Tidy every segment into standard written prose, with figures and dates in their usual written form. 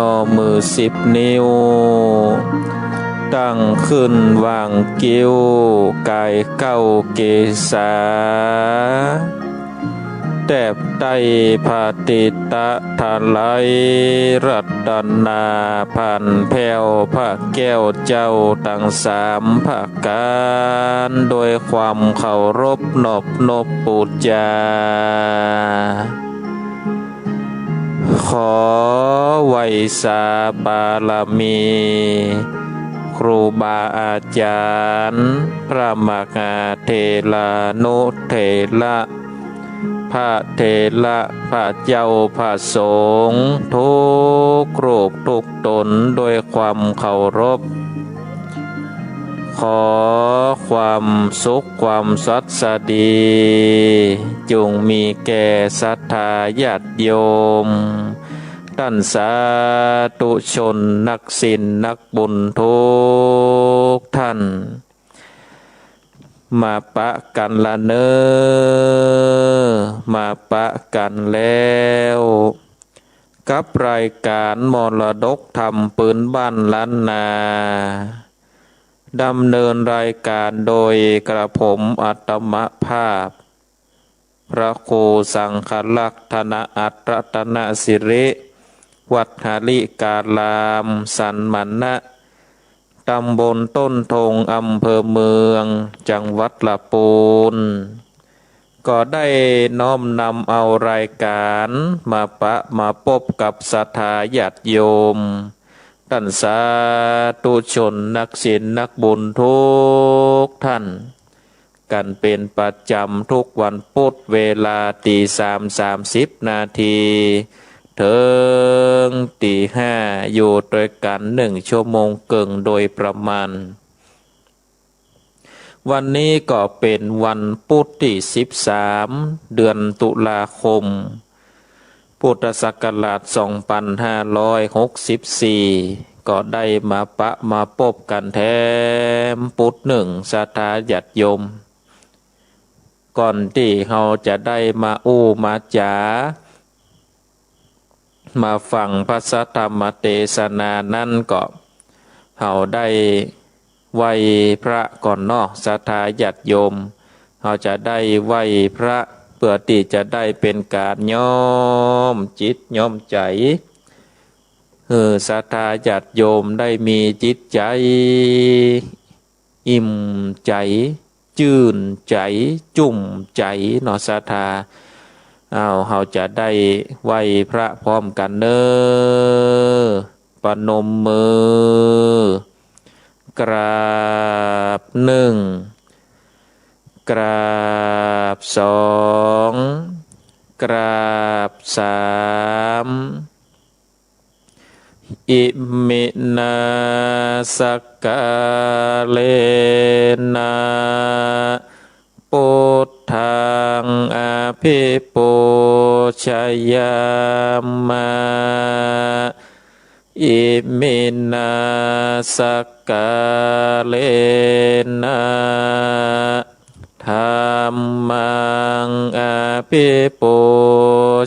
ย่อมือ10 นิ้วตั้งขึ้นวางกิ้วกาย9 เกษาแตบไตผาติตะทะไลรัตนาพันแผ่วพระแก้วเจ้าตั้ง3 ประการโดยความเคารพนอบนบปูจาขอไวสาบารมีครูบาอาจารย์พระมหาเถระนุเถระพระเถระพระเจ้าพระสงฆ์ทุกรูปทุกตนโดยความเคารพขอความสุขความสัสดีจงมีแก่ศรัทธาญาติโยมท่านสาธุชนนักศีลนักบุญทุกท่านมาปะกันละเนอมาปะกันแล้วกับรายการมรดกธรรมปืนบ้านล้านนาดำเนินรายการโดยกระผมอัตมภาพพระครูสังฆลักษณ์ธนอัตรัตนสิริวัดหาลิกาลามสันมันนะตำบลต้นทงอำเภอเมืองจังหวัดลำพูนก็ได้น้อมนำเอารายการมาพบกับศรัทธาญาติโยมท่านสาธุชนนักศีลนักบุญทุกท่านกันเป็นประจำทุกวันพุธเวลา3:30ถึง5:00อยู่ด้วยกัน1 ชั่วโมงครึ่งโดยประมาณวันนี้ก็เป็นวันพุธที่13 เดือนตุลาคมพุทธศักราช2564ก็ได้มาพบกันแถมพุธศรัทธาญาติโยมก่อนที่เราจะได้มามาจามาฟังพระธรรมเทศนานั้นก็เราได้ไหว้พระก่อนเนาะศรัทธาญาติโยมเราจะได้ไหว้พระเพื่อที่จะได้เป็นการน้อมจิตน้อมใจศรัทธาญาติโยมได้มีจิตใจอิ่มใจชื่นใจจุ่มใจเนาะศรัทธาเราจะได้ไหว้พระพร้อมกันเนอปนมมือกราบ1กราบ2กราบ3อิมินาสกาเลนะพุทธังอภิปูชยามะอิมินาสกาเลนะธัมมังอภิปู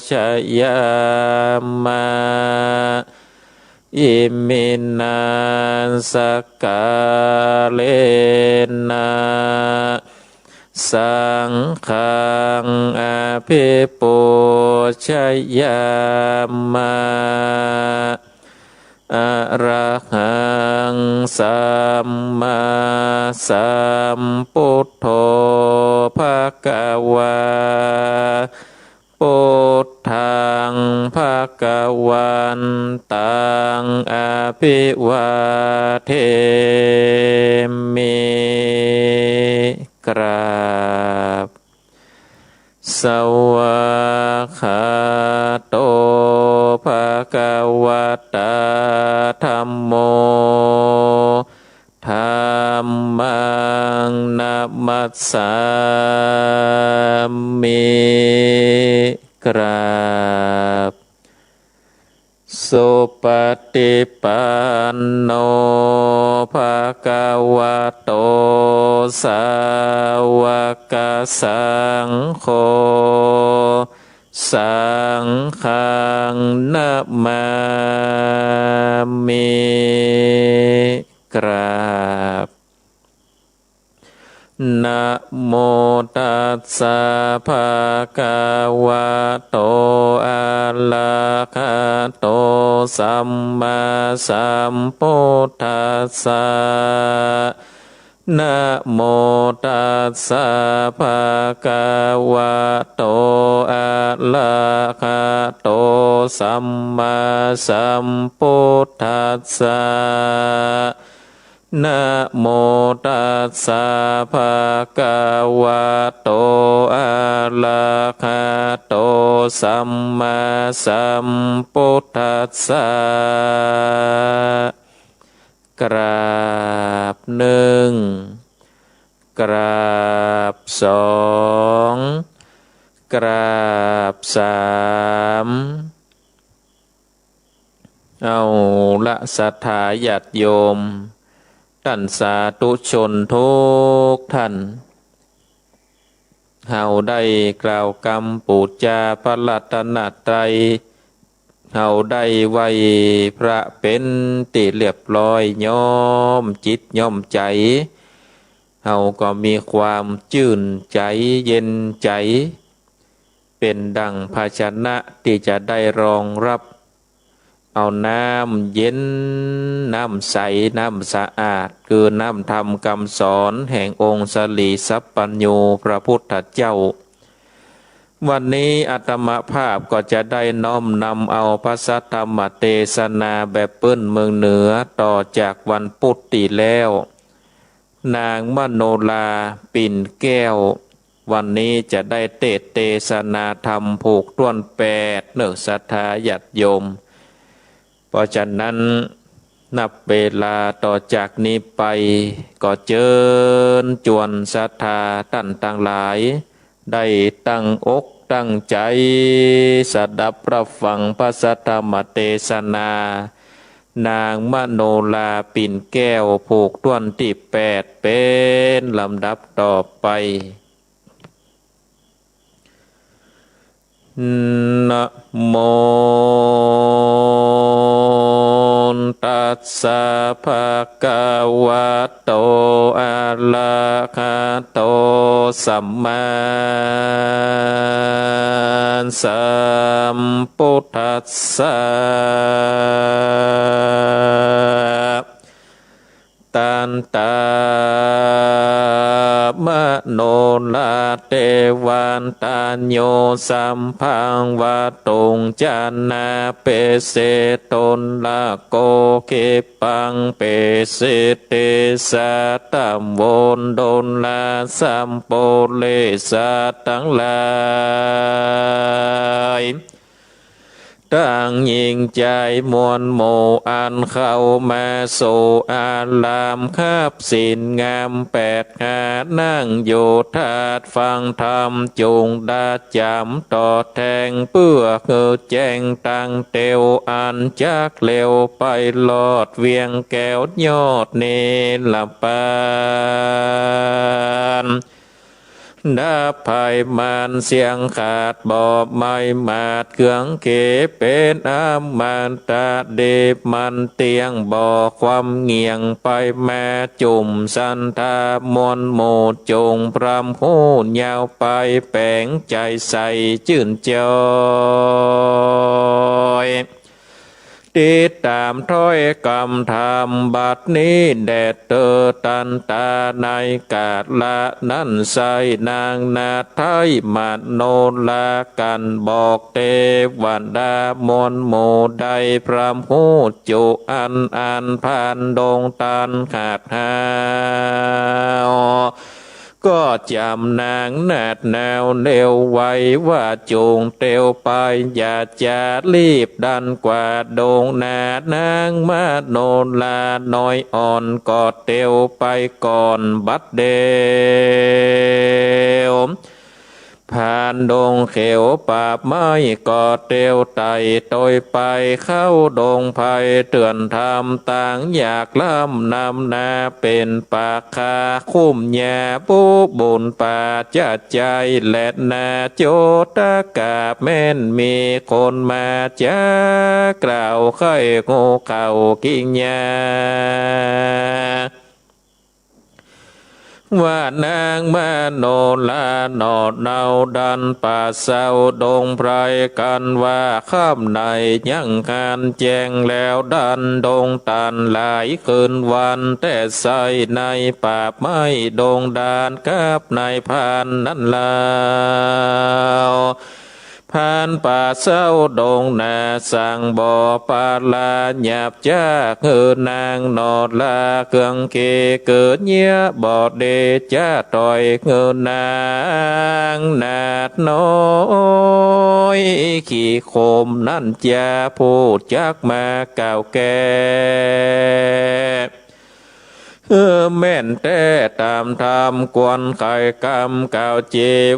ชยามะอิมินาสกาเลนะสังฆังอภิปูชยามะอะระหังสัมมาสัมพุทโธภควาพุทธังภวันตังอภิวาเทมิกราบสวากขาโตภควตาธัมโมธัมมังนัมมัสสามิกราบสุปฏิปันโนภควโตสาวกสังโฆ สังฆังนะมามิกราบนะโมตัสสะภะคะวะโตอะระหะโตสัมมาสัมพุทธัสสะนะโมตัสสะภะคะวะโตอะระหะโตสัมมาสัมพุทธัสสะนะโมตัสสะภะคะวะโตอะระหะโตสัมมาสัมพุทธัสสะกราบหนึ่งกราบสองกราบสามเอาละศรัทธาญาติโยมท่านสาธุชนทุกท่านเฮาได้กล่าวกรรมปูจาพระรัตนตรัยเฮาได้ไว้พระเป็นติเรียบร้อยย่อมจิตย่อมใจเฮาก็มีความชื่นใจเย็นใจเป็นดังภาชนะที่จะได้รองรับเอาน้ำเย็นน้ำใสน้ำสะอาดคือน้ำธรรมคำสอนแห่งองค์สลีสัพปัญโญพระพุทธเจ้าวันนี้อาตมาภาพก็จะได้น้อมนำเอาพระสัทธรรมเทศนาแบบเปิ้นเมืองเหนือต่อจากวันพุธที่แล้วนางมโนลาปิ่นแก้ววันนี้จะได้เทศนาธรรมผูกต้วนแปดเนื้อศรัทธาญาติโยมเพราะฉะนั้นนับเวลาต่อจากนี้ไปก็เจิญจวนศรัทธาท่านทั้งหลายได้ตั้งอกตั้งใจสดับรับฟังพระสัทธรรมเทศนานางมโนลาปิ่นแก้วผูกต้วนที่แปดเป็นลำดับต่อไปนะโมตัสสะภะคะวะโตอะระหะโตสัมมาสัมพุทธัสสะตันตามโนลาเตวันตาโยสัมพังวะตุงจานาเปเสตนลาโกเกปังเปเสเตสะตัมโวนโดนลาสัมโปเลสะทั้งหลายตั้งยิ่งใจมวลโมอันเข้ามาโสอาลามคาบศีลงามแปดหานั่งโยธาตฟังธรรมจงดาจำต่อแทงเพื่อเกิดแจ้งตั้งเตวอันจากเร็วไปลอดเวียงแก้วยอดเนลปานดาภัยมันเสียงขาดบอบไม่มาดเครื่องเกเป็นอามันตาเดบมันเตียงบ่อความเงียงไปแม่จุ่มสันทามนโมจงพรำหูยาวไปแปลงใจใสชื่นจอยติดตามถ้อยคำธรรมบัดนี้แดดเตอตันตาในกาลละนั้นใส่นางนาไทยมาโนลากันบอกเทวันดามนโมใดพรำหูจุอันผ่านดงตันขาดหาก็จำนางนาดแนวเร็วไว้ว่าจงเตียวไปอย่าจะรีบดันกว่าดงนานางมาโนลาน้อยอ่อนก็เตียวไปก่อนบัดเดียว ผ่านดงเขียวป่าไม้กอดเตียวไต่โดยไปเข้าดงไผ่เตือนทำต่างอยากล้ำนำนาเป็นปากคาคุ้มแย่ปูบุญป่าจะใจและนาโจตกาแม่นมีคนมาจากล่าวไข่งูเข่ากิ่งยาว่านางมาโนลาหนอดเนาดันป่าเศร้าดงไพรกันว่าข้ามในยังการแจงแล้วดันดงตันหลายคืนวันแต่ใส่ในป่าไม้ดงดานกับในพานนั้นลาวผ่านป่าเศร้าดงนาสั่งบ่อปาลาหยาบจ้าคือนางนอดลาเครื่องเกเกิดเยี่ยบอดเดจ้าต่อยเงินนางนาดน้อยขี่โคมนั่นจ้าพูดจักมาเก่าแก่แม่นแต่ตามธรรมกวนไข่กรรมเก่าเจ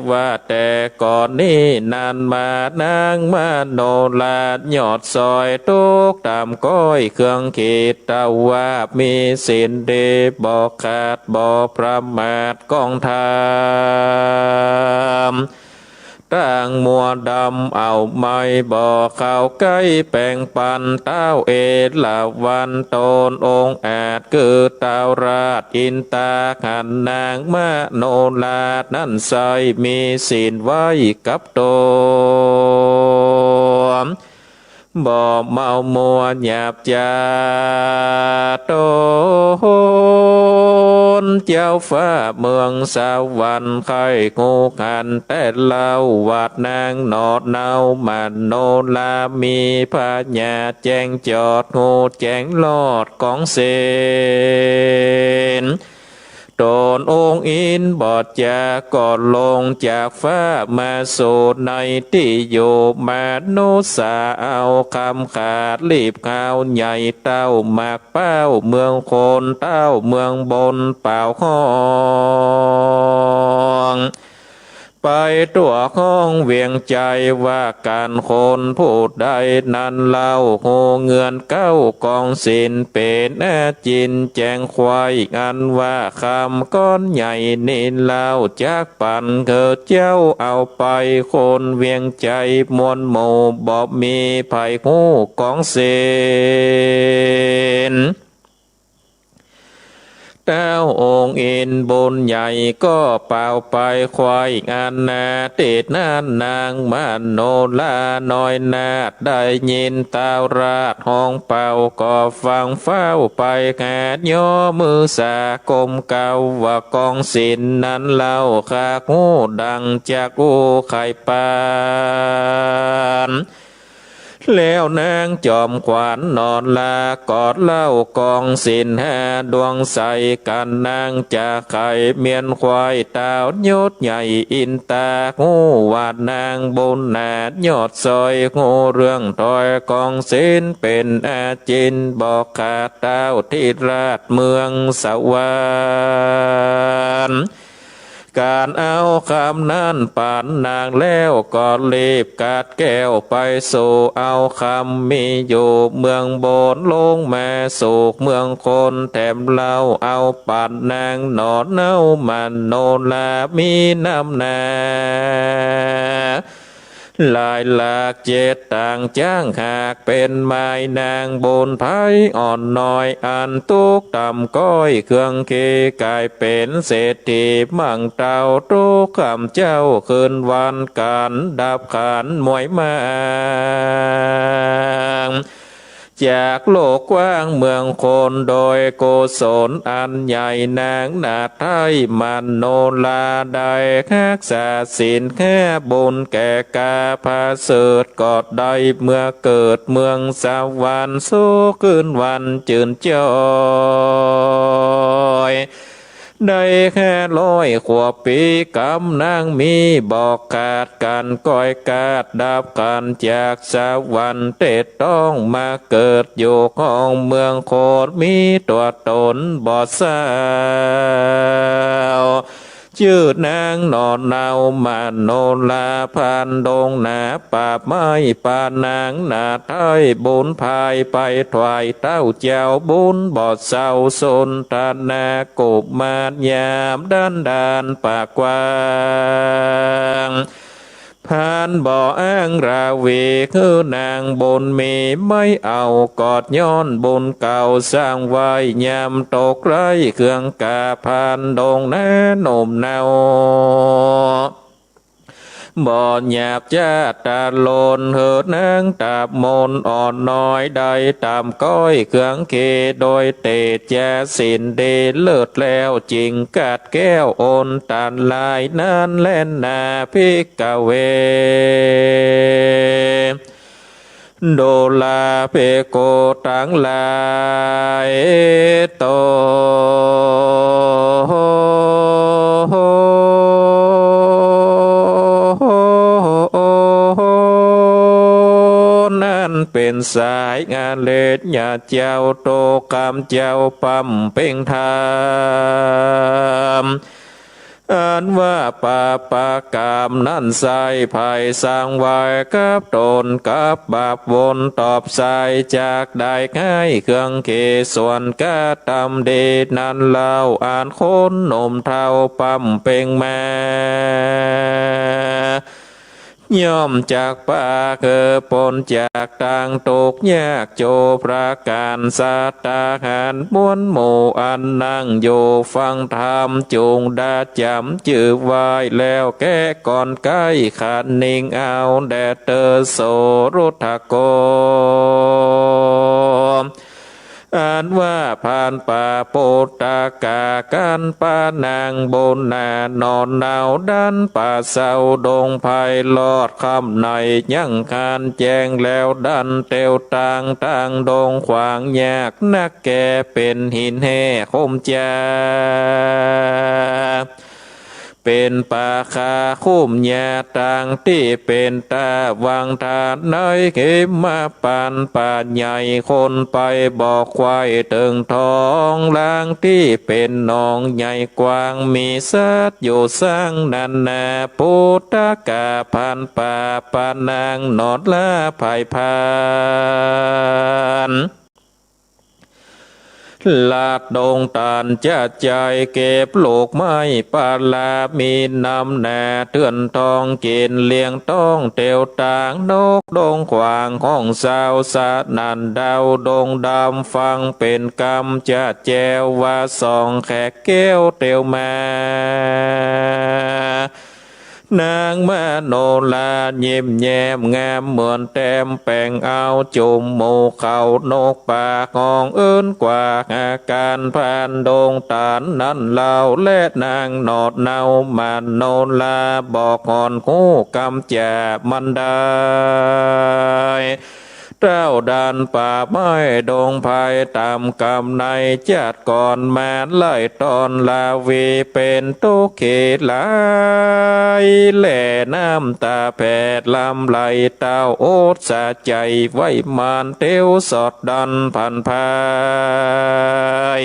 ว่าแต่ก่อนนี้นานมานางมาโนลาดยอดซอยตุกตามก้อยเครื่องขีดตาว่ามีสินดีบอกขาดบอกประมาทกองทามตั้งมัวดำเอาไม้บ่อเข้าใกล้แป่งปันเต้าเอลาวันโตนองอาจคือเต้าราชอินตาขันนางมาโนลาดนั่นใสมีศีลไว้กับตนบ่เมามัวหยาบจาโตนเจ้าฟ้าเมืองสวรรค์ไข่งูกันแต่เล่าวัดนางนอดเนามันโนลามีพญาแจ้งจอดงูแจ้งลอดของเสนโดนองค์อินบอดจากก่อนลงจากฟ้ามาสู่ในที่อยู่มานุสาเอาคำขาดรีบข่าวใหญ่เต้าหมากเป้าเมืองโคนเต้าเมืองบนเป่าห้องไปตัวห้องเวียงใจว่าการคนพูดใดนั้นเล่าโหเงินเก้ากองสินเป็นจินแจงควายอันว่าคำก้อนใหญ่นินเล่าจากปันเกิดเจ้าเอาไปคนเวียงใจมวลหมู่บอกมีไผ่หูกองสินเต้าองค์อินบุญใหญ่ก็เป่าไปควายงานนาติดนานนางมาโนลาน้อยนาดได้ยินเต้าราดห้องเป่าก็ฟังเฝ้าไปแงดย่อมือสากมเก่าว่ากองสินนั้นเล่าคาหูดังจากอูไข่ปานแล้วนางจอมขวานนอนลากอดเล่ากองสินหาดวงใสกันนางจากไข่เมียนควายตาวยศใหญ่อินตางูวาดนางบุญนาดยอดซอยงูเรื่องถอยกองสินเป็นอาจินบอกขาดเต้าที่ราชเมืองสวรรค์การเอาคำนั้นปานนางแล้วก็รีบกาดแก้วไปสู่เอาคำมีอยู่เมืองโบนลงมาสู่เมืองคนแถมเล่าเอาปานนางหนอนเน่ามันโนลามีน้ำนาลายหลากเจตต่างจ้างหากเป็นไม้นางบนไผ่อ่อนน้อยอันตุกต่ำก้อยเครื่องเคกลายเป็นเศรษฐีมั่งเต่าตุกคำเจ้าคืนวันการดับขันมวยมางจากโลกกว้างเมืองคนโดยโกศลอันใหญ่นางนาไทยมันโนลาได้รักษาศีลแค่บุญแก่กาพาเสดกอดได้เมื่อเกิดเมืองสวรรค์สู้คืนวันจืนจอยได้แค่100 ขวบปีกำนางมีบอกขาดกันก้อยกาดดับกันจากสวรรค์เตดต้องมาเกิดอยู่ของเมืองโคดมีตัวตนบอดสาว ชื่อนางนอนนาวมาโนลาพันดงนาป่าไม้ป่านางนาไทยบุญภายไปถวายเต้าเจ้าบุญบอดเศร้าสนตานาโกบมารยามด้านดานปากกว้างพานบ่ออ้างราวีคือนางบนมีไม่เอากอดย้อนบนเก่าสร้างไว้ยามตกไรเครื่องกาพานดงแน่นมเนาบ่อหยาบจ้าตาโลนเหิดนางตาบมนอ่อนน้อยได้ตามก้อยเครื่องเคโดยเตจาสินเดเลิศแล้วจริงกัดแก้วโอนตานลายนั้นแล่นนาพิกเวโดลาเปโกตังลายโตนั่นเป็นสายงานเลดญาเจ้าโตกรรมเจ้าปั๊มเพ่งธรรมอันว่าปาปากามนั่นใส่ภัยสร้างไว้กับตนกับบาปวนตอบใส่จากได้ให้เครื่องเกส่วนกะตำเดนั่นเล่าอ่านคนหนุ่มเท่าปั๊มเป่งแม่ย่อมจากป่าเกิดปนจากต่างตกยากโจประการสัตตาหารม้วนหมู่อันนั่งอยู่ฟังธรรมจงดาจำจือไว้แล้วแก้ก่อนใกล้ขาดนิ่งเอาแดดเตอโสรุทธโกอ่านว่าผ่านป่าโปตากากันป่านางบนนานอนหนาวดันป่าเศร้าดงไผ่ลอดคำในยังคานแจงแล้วดันเตวต่างดงขวางยากนักแก่เป็นหินแห่คมจาเป็นปาคาคุ้มยาต่างที่เป็นตาวังทานเนยเขมาปานป่าใหญ่คนไปบอกควายตึงทองลางที่เป็นหนองใหญ่กว้างมีสัตว์อยู่สร้างนันนาพุทธกาพันป่าปานางนอดละภายพานลาดดงตานจะใจเก็บลูกไม้ปาลามีนำแน่เตือนทองกินเลี้ยงต้องเตียวต่างนกดงขวางห้องสาวสานันดาวดงดำฟังเป็นกรรมจะแจวว่าสองแขกแก้วเตียวมานางมาโนลายิ้มแย้มงามเหมือนแต้มแป้งเอาจุ่มหมูเขานกปากห้องเอิ้นกว่าอาการผ่านดงตานนั้นเล่าและนางนอดเนามาโนลาบอกอ่อนคู่กำจะมันได้เจ้าดันป่าไม้ดงไผ่ตามกำในจัดก่อนมาไล่ตอนลาวีเป็นตุเขลายแหล่น้ำตาแผดลำไหลเต้าโอดสะใจไว้มานเตียวสอดดันพันพาย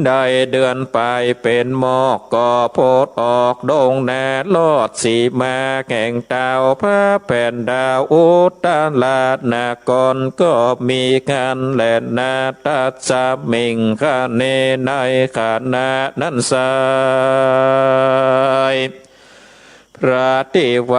ได้เดือนไปเป็นหมอกก่อโพดออกดงแน่ลอดสีมาแข่งดาวพระแผ่นดาวอุตลาดนากรก็มีกันแล่นนาตัดสามิงคาเนในขานานั้นสายพระที่ไว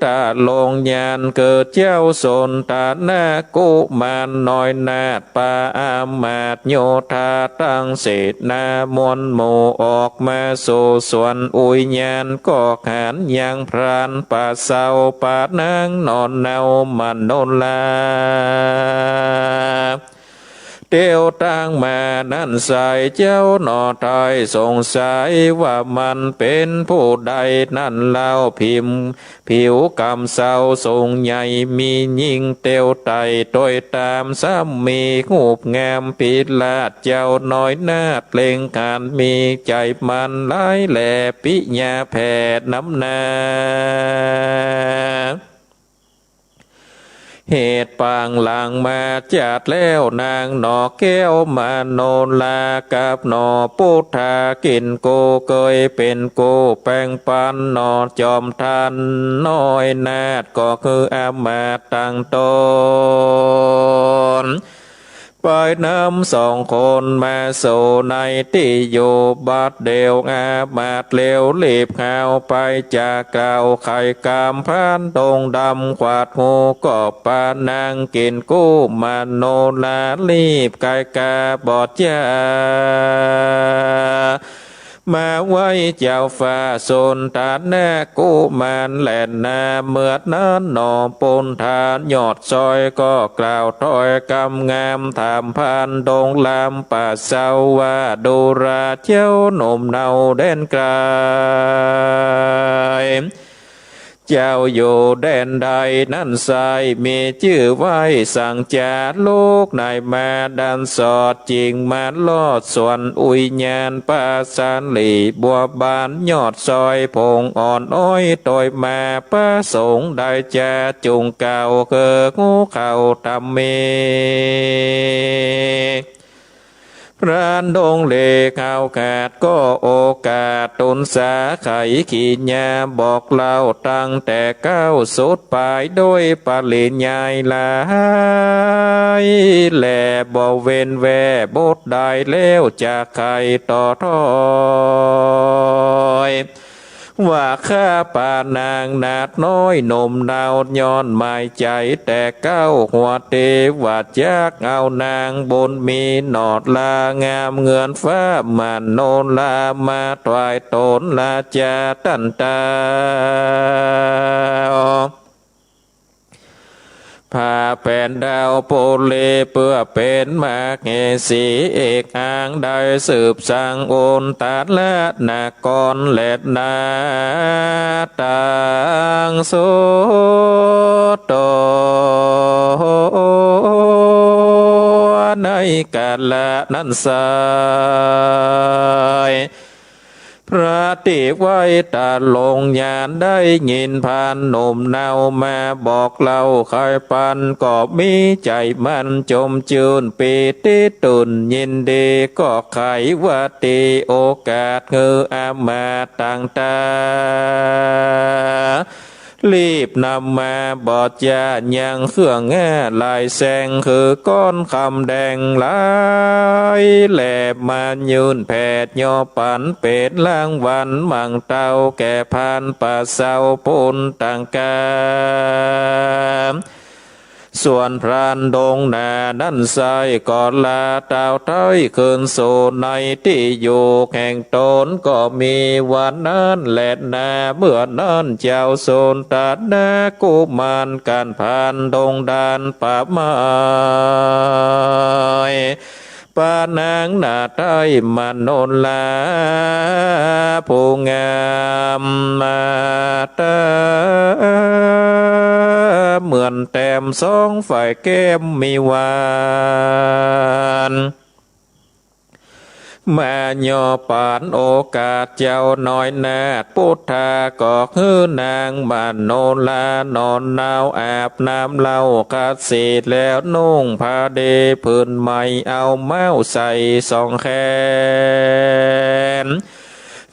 ตาลงยานเกิดเจ้าสนตาหน้ากุมารน้อยนาดปาอามาตโยธาตั้งเศษนามนโมออกมาสู่สวนอุยญาณก็ขานยังพรานป่าเศร้าป่านางนอนเนามันโนลาเตียวตั้งมานั่นใส่เจ้าหนอไทยสงสัยว่ามันเป็นผู้ใดนั่นเล่าพิมพ์ผิวกำเศร้าทรงใหญ่มียิ่งเตียวไตโดยตามซ้ำมีหูบงามปิดลาดเจ้าน้อยนาดเปล่งขานมีใจมันหลายแหล่ปิญาแผดน้ำนา เหตุปางหลังมาจัดแล้วนางหนอแก้วมาโนลากับหนอพุทธากินโกเคยเป็นโกแปลงปันหนอจอมทันน้อยนาดก็คืออามาตย์ตั้งตนไปนำสองคนมาสู่ในที่อยู่บัดเดียวอามาตย์เร็วรีบข่าวไปจากกล่าวไข่กามพรานตรงดำขวาดหูก็ปานางกินกู้มาโนลารีบไกกาบอดยามาไว้เจ้าฟ้าสนตาแน่กู้มันแหลนนาเมื่อนั้นหนอปนทานยอดซอยก็กล่าวถ้อยกำงามถามพันดงลำป่าเศร้าว่าดูราเจ้าหนุ่มเนาเด่นไกลเจ้าอยู่แดนใดนั่นไซมีชื่อไว้สั่งจาลูกนายมาดันสอดจริงมาลอดส่วนอุยญาณปาสานหลีบัวบานยอดซอยพงอ่อนอ้อยตอยมาประสงค์ได้จะจุงเก่าเกิดงูเข่าตำเมพรานดงเลข่าวขาดก็โอกาสตุนสาไขขีญาบอกเล่าตั้งแต่ก้าวสุดปลายโดยปริญญาลายแหล่บ่เว้นแวบดได้แล้วจากใครต่อถอยว่าข้าป่านางนาดน้อยหนุ่มดาวย้อนหมายใจแต่เก้าหัวเทว่าจากเอานางบนมีหนอดลางามเงือนฟ้ามันโนลามาถวายตนลาจาตันตาพาแผ่นดาวโปเลเพื่อเป็นมากเงสีเอกอ้างได้สืบสร้างโอนตาและนากรและนาต่างสุโตในกาลนั้นไซพระติไว้ตาลงยานได้ยินผ่านหนุ่มเนามาบอกเล่าคอยปันก็มีใจมันจมจืนปีติตุนยินดีก็ไขว่าตีโอกาสเงืออามาต่างตารีบนำมาบอดยายังเครื่องแง่ลายแสงคือก้อนคำแดงลายแหลบมายืนแผดยอปันเป็ดล่างวันมังเต้าแก่พานป่าเศร้าปุนต่างกาส่วนพรานดงนาด้านซ้ายก่อนลาเต้าเท้ยคืนสู่ในที่อยู่แห่งตนก็มีวันนั้นแหลดนาเมื่อนั้นเจ้าโซนตัดนากุมารการพานดงดานป่าไม้ปานางนาไทยมโนลาผู้งามมาตาเหมือนแต้มสองฝ่ายแก้มมีหวานมาย่อปานโอกาสเจ้าน้อยนาดพุทธาก็คือนางมโนลานอนหนาวอาบน้ำเล่ากัดสีแล้วนุ่งผ้าเดพื้นใหม่เอาเม้าใส่สองแขน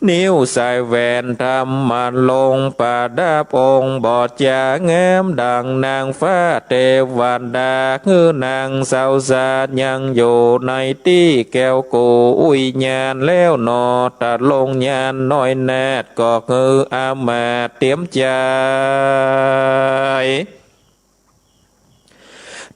นิ้วใส่แหวนทำมันลงประดับองค์บอดยางามดังนางฟ้าเทวันดาคือนางสาวสายังอยู่ในที่แก้วกูอุยญาณแล้วนอตัดลงญาณน้อยแนดก็คืออามาเตรียมใจ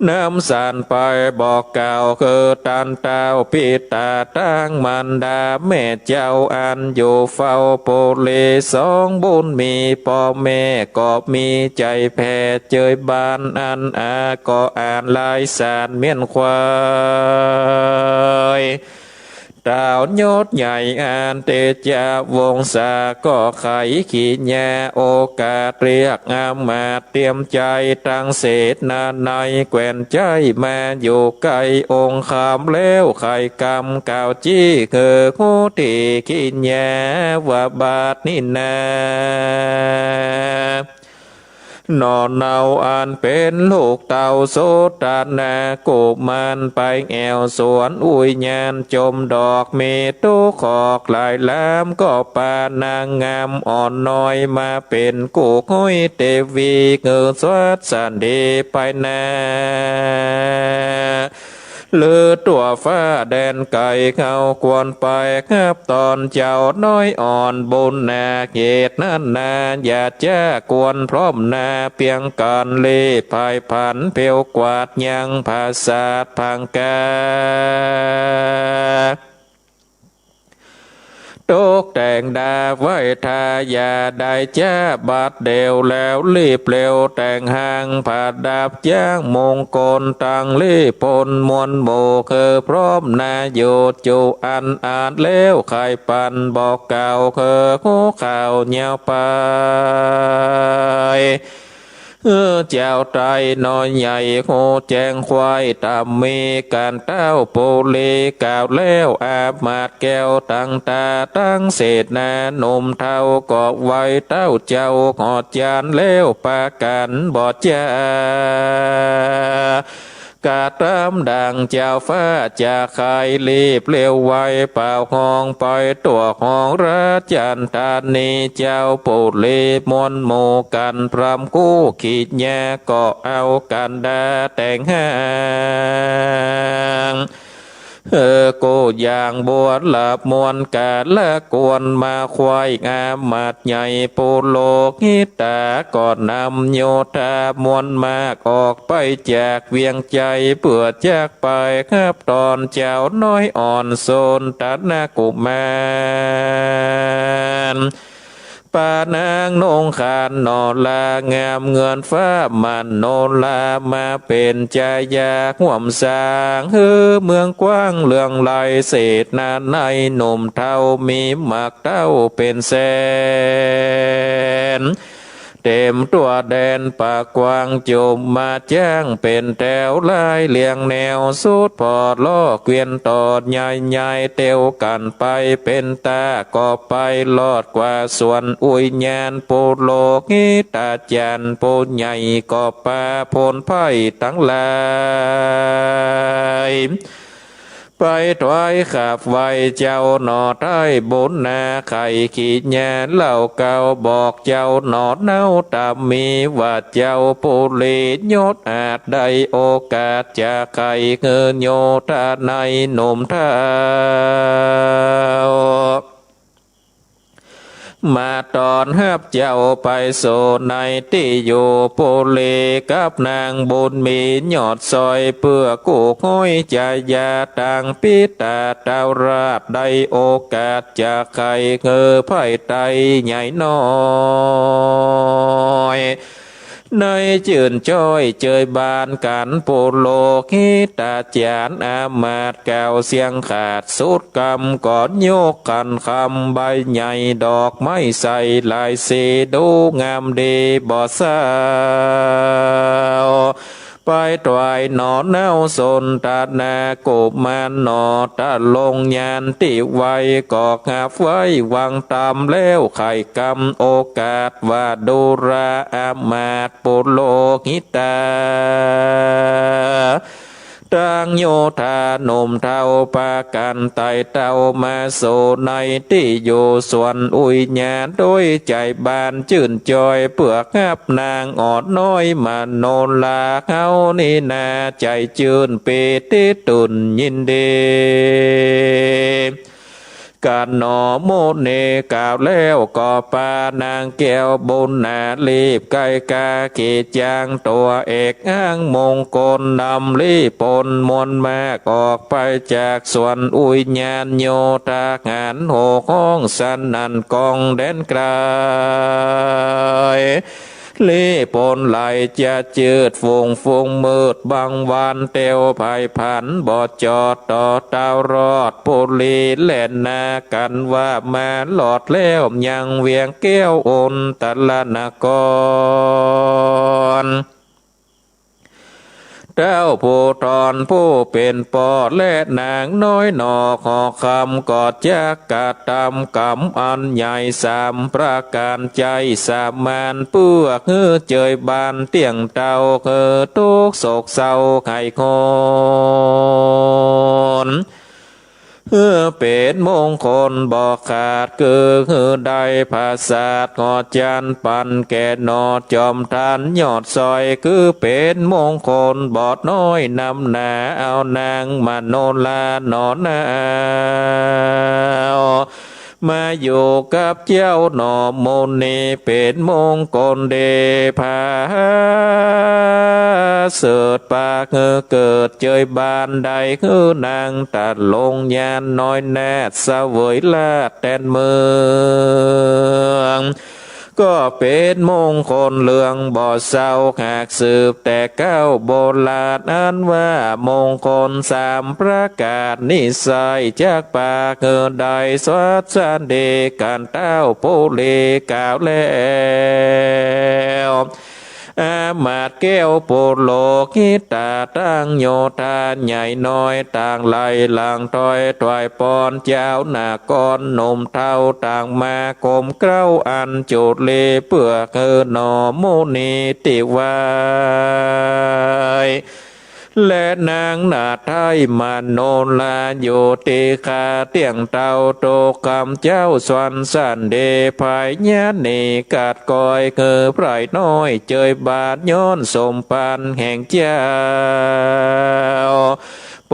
น้ำสานไปบอกกล่าวคือตันเต้าปิตาตั้งมันดาแม่เจ้าอันอยู่เฝ้าโปเลสองบุญมีพ่อแม่ก็มีใจแผ่เจยบานอันอาก็อ่านลายสารเมียนควายดาวยศใหญ่อานเตจาวงศาก็ไขขีญาโอกาสเรียกอามาเตรียมใจตั้งเศษนาในแกวนใจมาอยู่ไกลองค์คำแล้วไข่กำก่าวจี้คือหูตีขีญาว่าบาทนี่นา นอนเนาอันเป็นลูกเต่าโสตานากุมารไปแอวสวนอุยญาณจมดอกเมตุขอกลายล้ำก็ปานางงามอ่อนน้อยมาเป็นกุกห้อยเตวีเงือสวัสสันเดไปนาเลือตัวฟ้าแดนไก่เขากวนไปครับตอนเจ้าน้อยอ่อนบุญนาเกตนั้นนาอย่าจ้ากวนพร้อมนาเพียงการเล่ภายผันเพียวกวาดยังภาษาพังกาตกแต่งดาไว้ทายาได้จ้าบาดเดียวแล้วรีบเร็วแต่งหางผ่าดาบย่างมงคลตังรีพลมวลโบคือพร้อมนาโยจูอันอ่านแล้วไข่ปันบอกเก่าคือหูข่าวเงียวไปเจ้าใจน้อยใหญ่โคแจงควายตามมีการเต้าโปเลกาวแล้วอาบมาดแก้วตั้งตาตั้งเศษนานมเท่ากอบไว้เต้าเจ้าหอดจานแล้วปากันบอดจ้ากาตามดังเจ้าฟ้าจะใครรีบเร็วไวเป่าห้องปล่อยตัวห้องราจันตานีเจ้าปูเลมนโมกันพรำกู้ขีดแย่ก็เอากันดาแต่งหางโกอย่างบวชหลับมวนกาละกวนมาควายงามมาดใหญ่ปูโลกิตาก่อนนำโยธามวนมากออกไปจากเวียงใจเพื่อจากไปครับตอนเจ้าน้อยอ่อนโซนตัดนากุมารปานางนงขานนอลางามเงินฟ้ามันโนลามาเป็นใจยาห่วมสางเมืองกว้างเลืองไหลเศษนาในหนุ่มเท่ามีหมักเท่าเป็นแสนเต็มตัวแดนปากกว้างจุมมาแจ้งเป็นแถวลายเลียงแนวสุดพอดล้อเกวียนตอดใหญ่ๆเตียวกันไปเป็นตาก็ไปลอดกว่าส่วนอุยญาณปูโลกิตาจันปูใหญ่ก็ปาพลไพ่ทั้งหลายไปถวายขับไว้เจ้าหนอดได้บุญนาไข่ขีดแย่เล่าเก่าบอกเจ้าหนอดเน่าตามมีว่าเจ้าปุริยศอาจได้โอกาสจากไข่เงินโยธาในหนุ่มเท้ามาตอนฮับเจ้าไปโซในที่อยู่ปุรีกับนางบุญมีหยอดซอยเพื่อกู้ห้อยใจยาต่างปิตาดาวราบได้โอกาสจากใครเงือไผ่ไตใหญ่น้อยในจื่นจ้อยเจยบานกันปูโลกิตาจานอามาดแก้วเสียงขาดสุดกำก่อนโยกกันคำใบใหญ่ดอกไม้ใสลายเสดูงามดีบ่อสาวไปตวายหนอเน่าสนตานากุมารหนอตาลงยานติไว้กอกหับไว้วางตามแล้วไข่กำโอกาสว่าดูราอามาตปุโลกิตาตังโยธาหนุ่มเท่าปากันไต่เต่ามาโซในที่อยู่ส่วนอุยญาณโดยใจบานชื่นจอยเปลือกงับนางอ่อนน้อยมาโนลาเขานี่นาใจชื่นปีติตุนยินดีการหนอโมเนกล่าวแล้วก็ปานางแก้วบุญนาลีบไกกาขีจางตัวเอกอ้างมงคลนำลีปนมนมากออกไปจากส่วนอุยญาณโยธางานโหห้องสันนันกองแดนไกลลีปนไหลจะจืดฟงมืดบางวันเตียวภัยผันบอดจอดต่อเต้ารอดปุลีเล่นนากันว่ามาหลอดแล้วยังเวียงแก้วอนตะละนกร เจ้าผู้ทอนผู้เป็นปอและนางน้อยหนอขอคำกอดจักกะตำกำอันใหญ่สามประการใจสามานเปื้อคือเจยบานเตียงเตาคือทุกโศกเศร้าไข้คนเป็นมงคลบอกขาดคือได้ภาษาขอจันปันแก่นอจอมทานยอดซอยคือเป็นมงคลบอดน้อยนำหนาเอานางมาโนลาหนอนาวมาอยู่กับเจ้าหนอมนนีเป็นมงคลเดพาเสดปากเกิดเจยบานใดคือนางตัดลงยานน้อยแนดเสวยลาดแดนเมืองก็เป็นมงคลเลืองบ่อเศร้าหากสืบแต่เก้าโบราณอันว่ามงคลสามประกาศนิสัยจากปากใดสวัสดีการเต้าโพลีกล่าวแล้วอามาตแก้วโปโลกิตาตั้งโยธาใหญ่น้อยต่างไหลหลังถอยถอยปอนเจ้าหน้ากรหนุ่มเท่าต่างมากมเกล้าอันจุดเลเปื่อหนอมุนีติวายและนางนาไทยมาโนลาโยติคาเตียงเตาโตคำเจ้าสวนสันเดภายญาณีกาดกอยไพรน้อยเจยบาทย้อนสมปันแห่งเจ้า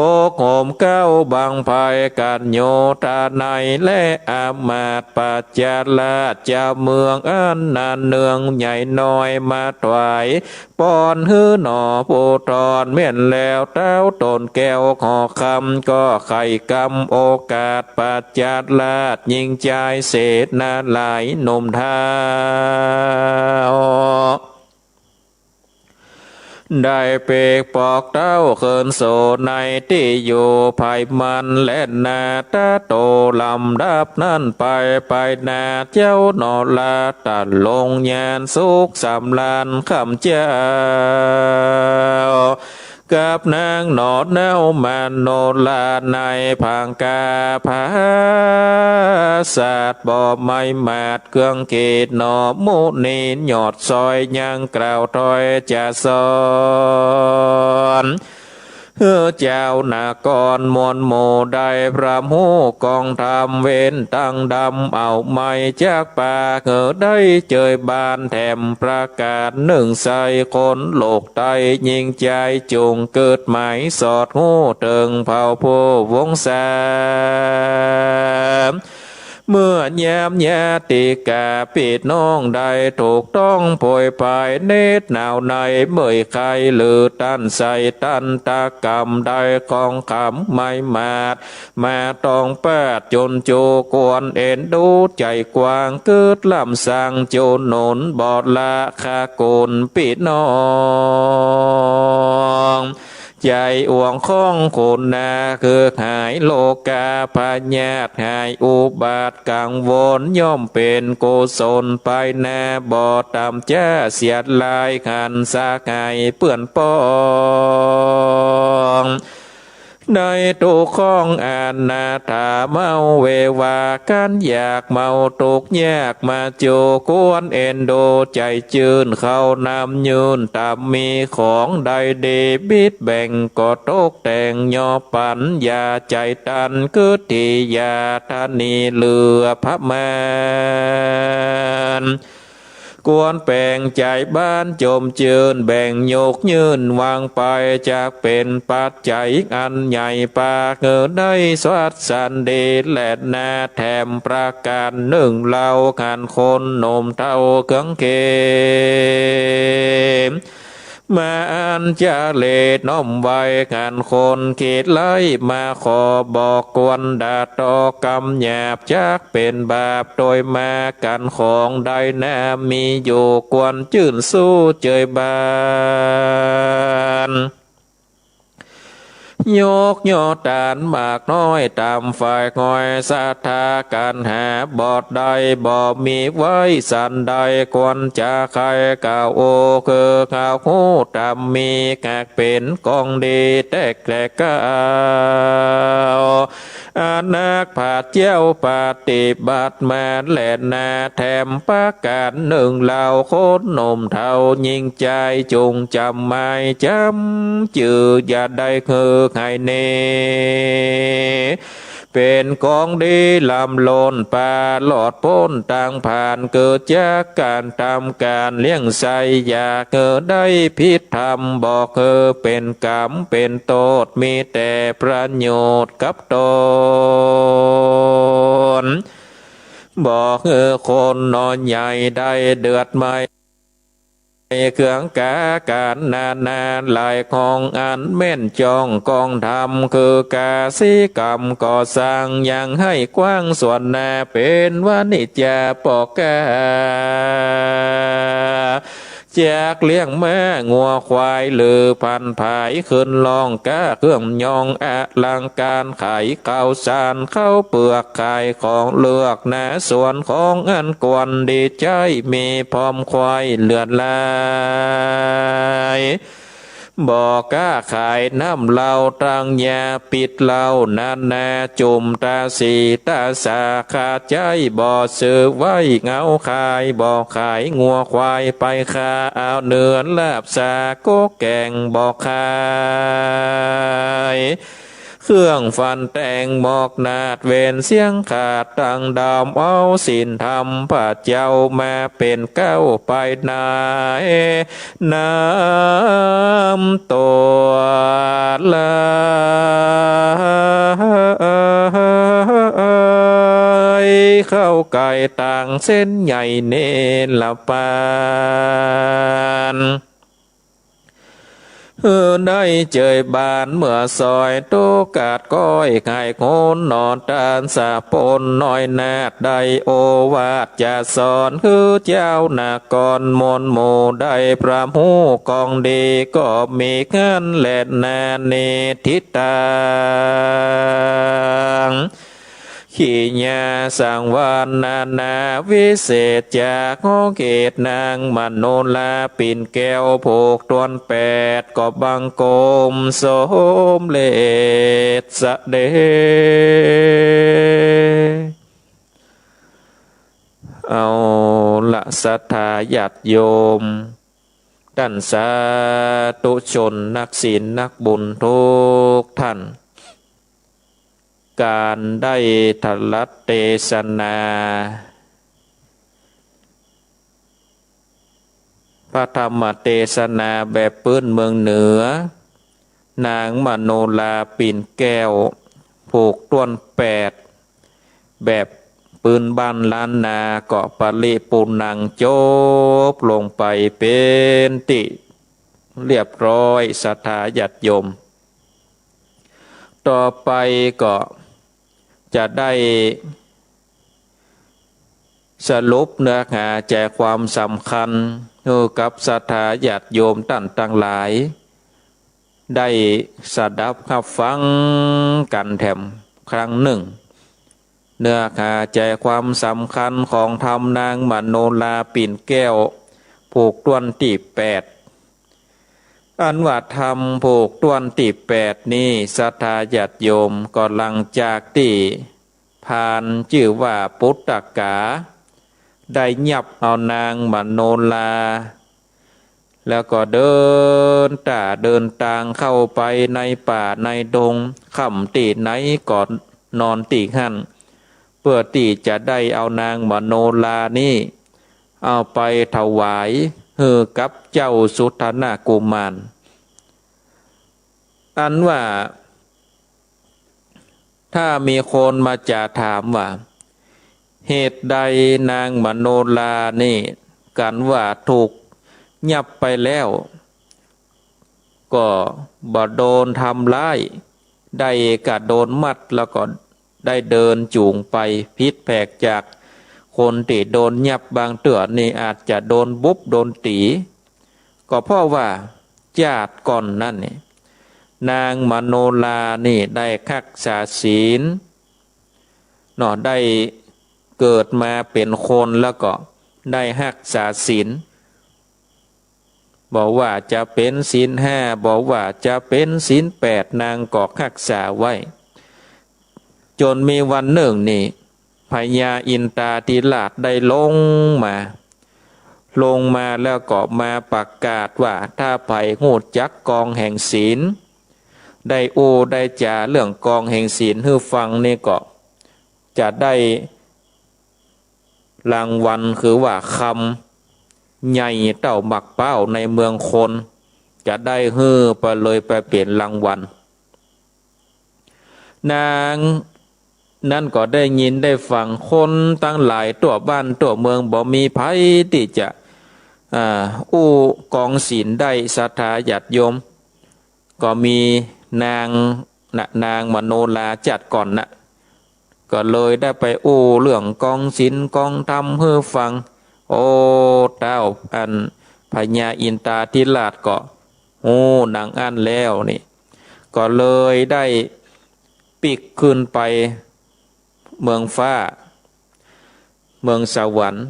โปกโหมเก้าบางภัยกันโยตาในและอามาตปัจจาลาเจ้าเมืองอันนานเนืองใหญ่น้อยมาถวายปอนหื้อหนอผู้ทอนเม่นแล้วเต้าตนแก้วขอคำก็ไข่กำโอกาสปัจจาลาดยิงใจเศษนาหลายหนุ่มเท้าได้เปกปอกเต้าเขินโสในที่อยู่ภายมันและนาตาโตลำดับนั่นไปนาเจ้าหนอลาตัดลงยานสุขสำลานคำเจ้ากับนางหนอแนวมาโนลาในพังกาภาศาสตร์บ่อไม้มาดเครื่องเกตหนอมุนีหยอดซอยยังกล่าวถอยจะสอนเจ้านากรมวลโมได้พระหูกองทำเว้นตั้งดำเอาไม้จากปากได้เจยบานแถมประกาศหนึ่งใส่คนโลกไตยิงใจจุงเกิดหมายสอดหูเติงเผาโพวงสามเมื่อยามญาติกาปิดน้องได้ถูกต้องโผยภายเนตรหนาวในเมื่อยใครหรือตันใส่ตันตากรรมได้ของคำไม่มาดมาต้องแปดจนโจกวนเอ็นดูใจกว้างเกิดลำสังโจนหนนบอดละคาโกนปิดน้องใจอ่วงข้องคนนาคือหายโลกาพญาตหายอุบาทกังวลย่อมเป็นโกศลไปนาบ่อตำจ้าเสียดลายขันสาไก่เปื่อนปองในตุกข้องอานาถาเมาเววากันอยากเมาตุกแยกมาโจกวนเอ็นโดใจจืนเข้านำยืนตามมีของใดเดบิดแบ่งก็ตกแต่งยอปัญญาใจตันคือทิยาธานีเลือพระมานกวนแปลงใจบ้านจมเจืนแบ่งโยกยืนวางไปจากเป็นปัจจัยอันใหญ่ปาได้สวัสสันเดชและนาแถมประการหนึ่งเล่าขันคนหนุ่มเท่าเครื่องเกมมาอันจะเลดน้อมไว้กันคนเขตไล่มาขอบอกกวนดาตอกำหยาบจากเป็นบาปโดยมากันของใดนามีอยู่กวนจื่นสู้เจยบาน ยกยอตานมากน้อยตามฝ่ายงอยศรัทธาการหาบอดใดบ่มีไว้สันใดควรจะใครกล่าวโอคือข่าวหูตามมีแกกเป็นกองดีแตกแกลกก้าวอานักผาเจ้าปฏิบัติมาแหลนนาแถมประการหนึ่งเหล่าโคตรนมเท่ายิ่งใจจงจำไม่จำจืออย่าได้คือไงเนเป็นกองดีลำลนป่าหลอดพ้นต่างผ่านเกิดจากการทำการเลี้ยงใสอยากเกิดได้พิษธรรมบอกเธอเป็นกรรมเป็นโทษมีแต่ประโยชน์กับตนบอกคนนอนใหญ่ได้เดือดไม่เครื่องกาการนานหลายของอันเม่นจองกองทำคือกาสิกรรมก่อสร้างยังให้กว้างส่วนนาเป็นวานิจาปอกาจากเลี้ยงแม่งัวควายหรือพันผายขึ้นลองกาเครื่องยองอลังการไข่ข้าวสารข้าวเปลือกไข่ของเลือกนะส่วนของอันกวนดีใจมีพร้อมควายเลือดลายบอกก้าขายน้ำเหล้าตังยาปิดเหล้านานาจุมตาสีตาสาขาดใจบ่ซื้อไว้เงาขายบ่ขายงัวควายไปคาเอาเนื้อลาบสาโกแกงบ่ขายเครื่องฟันแต่งหมอกนาดเวนเสียงขาดตังดามเอาสินธรรมพระเจ้ามาเป็นเก้าไปนายน้ำตัวละเข้าไก่ต่างเส้นใหญ่เนละปานได้เจยบานเมื่อซอยโตกาดก้อยไข่โคนนอนตานสาปนน้อยนาดได้โอวาทจะสอนคือเจ้านากรมนโมได้พระหูกองดีก็มีเงินแหลนนาเนทิตางขีญาสังวานนาวิเศษจากโอเกตนางมโนลาปิ่นแก้วผูกตวนแปดก็บังโกมสมเลศสะเดเอาละสัทธาญาติโยมท่านสาธุชนนักศีลนักบุญทุกท่านการได้ทลัดเทศนาพระธรรมเทศนาแบบพื้นเมืองเหนือนางมโนลาปิ่นแก้วผูกต้นแปดแบบปืนบ้านล้านนาเกาะปะลิปูนังโจบลงไปเป็นติเรียบร้อยศรัทธาญาติโยมต่อไปก็จะได้สรุปเนื้อหาแจกความสำคัญกับศรัทธาญาติโยมท่านทั้งหลายได้สดับรับฟังกันแถมครั้งหนึ่งเนื้อหาแจกความสำคัญของธรรมนางมโนลาปิ่นแก้วผูกต้นที่แปดอันว่าธรรมผูกต้นที่แปดนี้ศรัทธาญาติโยมก็หลังจากที่ผ่านชื่อว่าปุตตกาได้ยับเอานางมโนลาแล้วก็เดินทางเข้าไปในป่าในดงค่ำตีไหนก่อนนอนตีหั่นเพื่อที่จะได้เอานางมโนลานี้เอาไปถวายกับเจ้าสุทนากุมารอันว่าถ้ามีคนมาจะถามว่าเหตุใดนางมโนลานี่กันว่าถูกยับไปแล้วก็บ่โดนทำร้ายได้กะโดนมัดแล้วก็ได้เดินจูงไปพิษแผกจากคนที่โดนยับบางเตือนี่อาจจะโดนบุบโดนตีก็เพราะว่าญาติก่อนนั่นนี่ นางมโนลานี่ได้รักษาศีลเนาะได้เกิดมาเป็นคนแล้วก็ได้รักษาศีลบอกว่าจะเป็นศีลห้าบอกว่าจะเป็นศีลแปดนางก็รักษาไว้จนมีวันหนึ่งนี่พญาอินทราธิราชได้ลงมาแล้วก็มาประกาศว่าถ้าไผหูจักกองแห่งศีลได้ได้จาเรื่องกองแห่งศีลให้ฟังนี่ก็จะได้รางวัลคือว่าคำใหญ่เต่าหมักเป้าในเมืองคนจะได้ฮือไปเลยไปเปลี่ยนรางวัลนางนั่นก็ได้ยินได้ฟังคนตั้งหลายตัวบ้านตัวเมืองบ่มีไผที่จะกองศีลได้ศรัทธาญาติโยมก็มีนางมโนลาจัดก่อนนะก็เลยได้ไปเรื่องกองศีลกองธรรมเพื่อฟังโอ้เต้าพญาอินทราธิราชก็นางอั้นแล้วนี่ก็เลยได้ปิกขึ้นไปเมืองฟ้าเมืองสวรรค์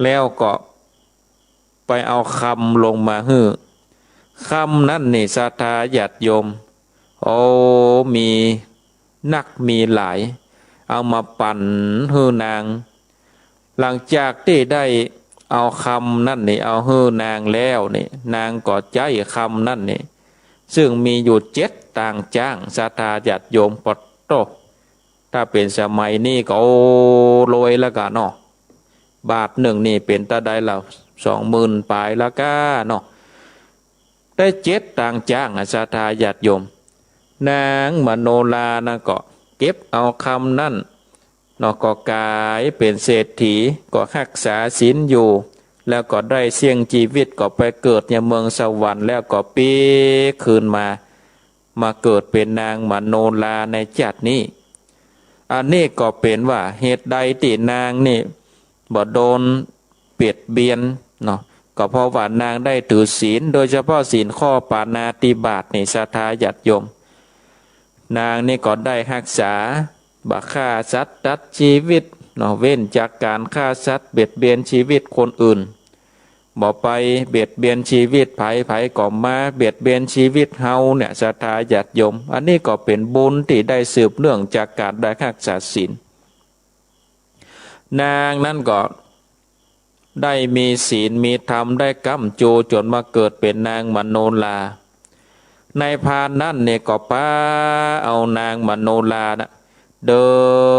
แล้วก็ไปเอาคำลงมาฮื้อคำนั้นนี่ศรัทธาญาติโยมมีนักมีหลายเอามาปั่นฮื้อนางหลังจากที่ได้เอาคำนั่นนี่เอาฮื้อนางแล้วนี่นางก็ใจคำนั่นนี่ซึ่งมีอยู่7ต่างจ้างศรัทธาญาติโยมปดโตถ้าเป็นสมัยนี้ก็รวยแล้วกันเนาะบาทหนึ่งนี่เป็นตาได้แล้ว20,000ปลายแล้วก็เนาะได้7ต่างจ้างศรัทธาญาติโยมนางมโนลานะก็เก็บเอาคำนั่นเนาะก็กลายเป็นเศรษฐีก็รักษาศีลอยู่แล้วก็ได้เสี่ยงชีวิตก็ไปเกิดในเมืองสวรรค์แล้วก็ปีคืนมาเกิดเป็นนางมโนลาในจัดนี้อันนี้ก็เป็นว่าเหตุใดที่นางนี่บ่โดนเบียดเบียนเนาะก็เพราะว่านางได้ถือศีลโดยเฉพาะศีลข้อปาณาติบาตในศรัทธาญาติโยมนางนี่ก็ได้รักษาบ่ฆ่าสัตว์ตัดชีวิตเนาะเว้นจากการฆ่าสัตว์เบียดเบียนชีวิตคนอื่นบ่ไปเบียดเบียนชีวิตไผก็มาเบียดเบียนชีวิตเฮาเนี่ยศรัทธาญาติโยมอันนี้ก็เป็นบุญที่ได้สืบเนื่องจากการได้รักษาศีลนางนั้นก็ได้มีศีลมีธรรมได้กำจูจนมาเกิดเป็นนางมโนลาในพานนั้นเนี่ยก็ป้าเอานางมโนลานะเดิ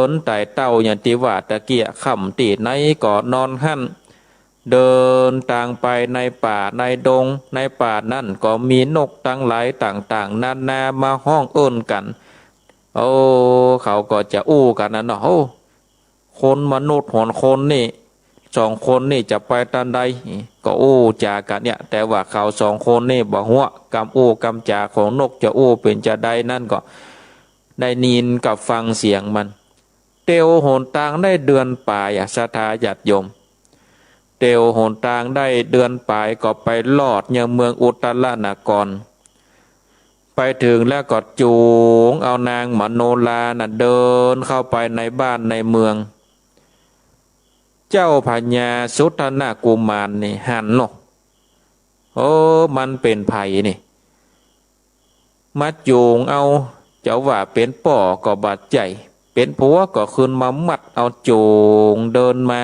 นไต่เต้าอย่างที่ว่าตะเกียค่ำตีในก็นอนหั่นเดินต่างไปในป่าในดงในป่านั่นก็มีนกตั้งหลายต่างๆนานามาห้องเอิ้นกันเขาก็จะกันนะเนาะคนมนุษย์หนคนนี่2 คนนี่จะไปตันใดก็จากันเนี่ยแต่ว่าเขา2 คนนี่บอกหัวกำกำจาของนกจะเป็นจะได้นั่นก็ได้นินกับฟังเสียงมันเตียวโหนต่างได้เดือนปลายศรัทธาญาติโยมเตียวโหนต่างได้เดือนปลายก็ไปลอดยังเมืองอุตรนครไปถึงแล้วก็จูงเอานางมโนลาน่ะเดินเข้าไปในบ้านในเมืองเจ้าพญาสุทนกุมารนี่หันเนาะมันเป็นไผ่นี่มาจูงเอาเจ้าว่าเป็นป่อก็บาดใจเป็นผัวก็คืนมามัดเอาจูงเดินมา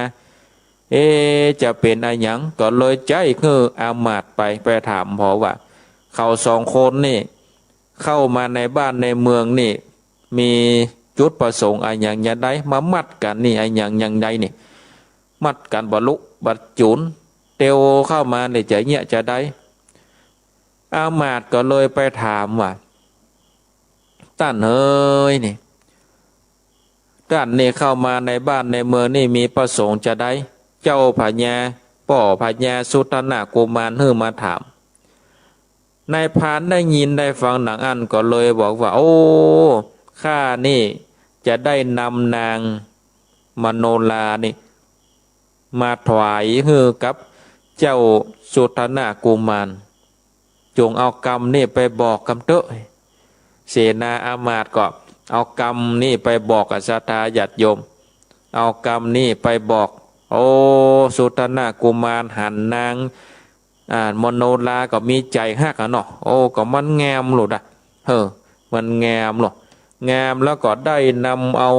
จะเป็นอะไรหยังก็เลยใจคืออามาตย์ไปถามพอว่าเขา2 คนนี่เข้ามาในบ้านในเมืองนี่มีจุดประสงค์อะไรอย่างยังไดมามัดกันนี่อะไรอย่างใดนี่มัดกันบรรลุบัดจุนเตียวเข้ามาในใจเงี้ยจะได้อามาตย์ก็เลยไปถามว่าท่านเฮ้ยนี่ท่านนี่เข้ามาในบ้านในเมืองนี่มีประสงค์จะได้เจ้าพญาป่อพญาสุทนกุมารมาถามนายพรานได้ยินได้ฟังหนังอันก็เลยบอกว่าข้านี่จะได้นำนางมโนลานี่มาถวายให้กับเจ้าสุทนกุมารจงเอากรรมนี่ไปบอกกำเตอะ เสนาอามาตย์ก็เอากรรมนี่ไปบอกกับศรัทธาญาติโยมเอากรรมนี่ไปบอกโอ้สุตนะกุมารหันนางมโนราก็มีใจฮักอ่ะเนาะโอ้ก็มันงามหลุดอ่ะมันงามหรองามแล้วก็ได้นำเอา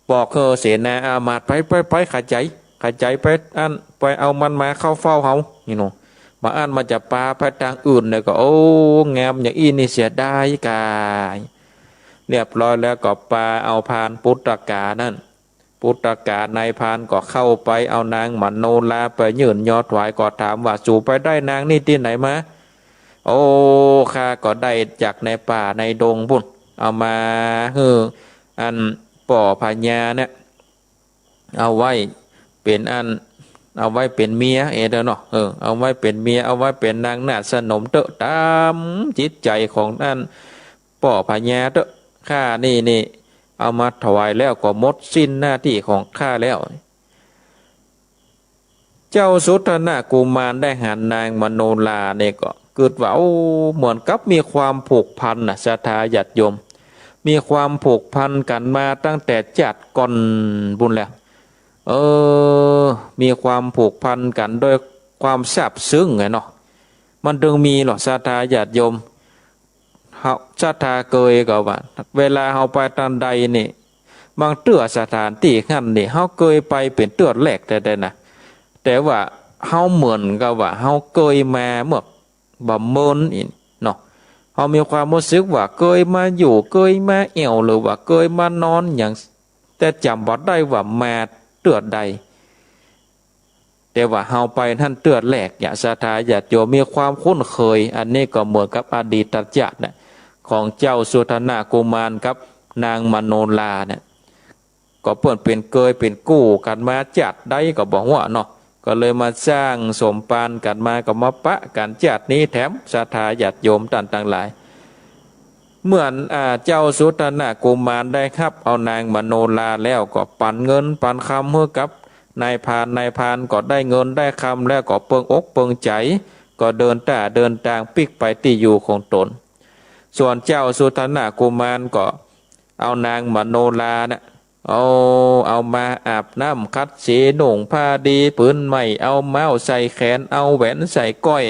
บอกเสนาอามาตย์ไปขัดใจไปอันไปเอามันมาเข้าเฝ้าเขานี่เนาะมาอันมาจะปาไปทางอื่นเนี่ยก็โอ้งามอย่างอีนี่เสียดายกายเรียบร้อยแล้วก็ปาเอาพานปุตตกานั่นปุตตกาในพานก็เข้าไปเอานางมโนราไปยืนยอถวายก็ถามว่าสู่ไปได้นางนี่ที่ไหนมาโอ้ข้าก็ได้จากในป่าในดงพุ่นเอามาอันป่อพญาเนี่ยเอาไว้เป็นเอาไว้เป็นเมียเด้อเนาะเอาไว้เป็นเมียเอาไว้เป็นนางนาฏสนมเตอะตามจิตใจของนั่นป่อพญาเตอะข้านี่เอามาถวายแล้วก็หมดสิ้นหน้าที่ของข้าแล้วเจ้าสุทนะกุมารได้หันนางมโนราเนี่ยก็เกิดว่าเหมือนกับมีความผูกพันนะศรัทธาญาติโยมมีความผูกพันกันมาตั้งแต่จัดก่อนบุญแล้วมีความผูกพันกันด้วยความซาบซึ้งไงเนาะมันจึงมีหรอกศรัทธาญาติโยมศรัทธาเกยก็ว่าเวลาเฮาไปตอนใดนี่บางเตื้อสถานที่ขั้นนี่เฮาเคยไปเป็นเตื้อแรกแต่นะแต่ว่าเฮาเหมือนกับว่าเฮาเคยมาเมื่อบ่เมินอีเนาะเฮามีความรู้สึกว่าเคยมาอยู่เคยมาแอวหรือว่าเคยมานอนอย่างแต่จำบ่ได้ว่ามาเตื้อใดแต่ว่าเฮาไปท่านเตื้อแรกอย่าศรัทธาญาติโยมมีความคุ้นเคยอันนี้ก็เหมือนกับอดีตชาตินะของเจ้าสุทนะกุมารกับนางมโนราเนี่ยก็เปิ่นเป็นเกยเป็นกู้กันมาจัดได้ก็บอกว่าเนาะก็เลยมาสร้างสมปานกันมาก็มาปะกันจัดนี้แถมศรัทธาญาติโยมต่างๆหลายเหมือนเจ้าสุทนะกุมารได้ครับเอานางมโนราแล้วก็ปันเงินปันคำเพื่อกับนายพานก็ได้เงินได้คำแล้วก็เปิงอกเปิงใจก็เดินทางปิกไปที่อยู่ของตนส่วนเจ้าสุทนะกุมารก็เอานางมโนราเนี่ยเอามาอาบน้ำคัดสีหนุ่งผ้าดีปืนใหม่เอาเม้าใส่แขนเอาแหวนใส่ก้อย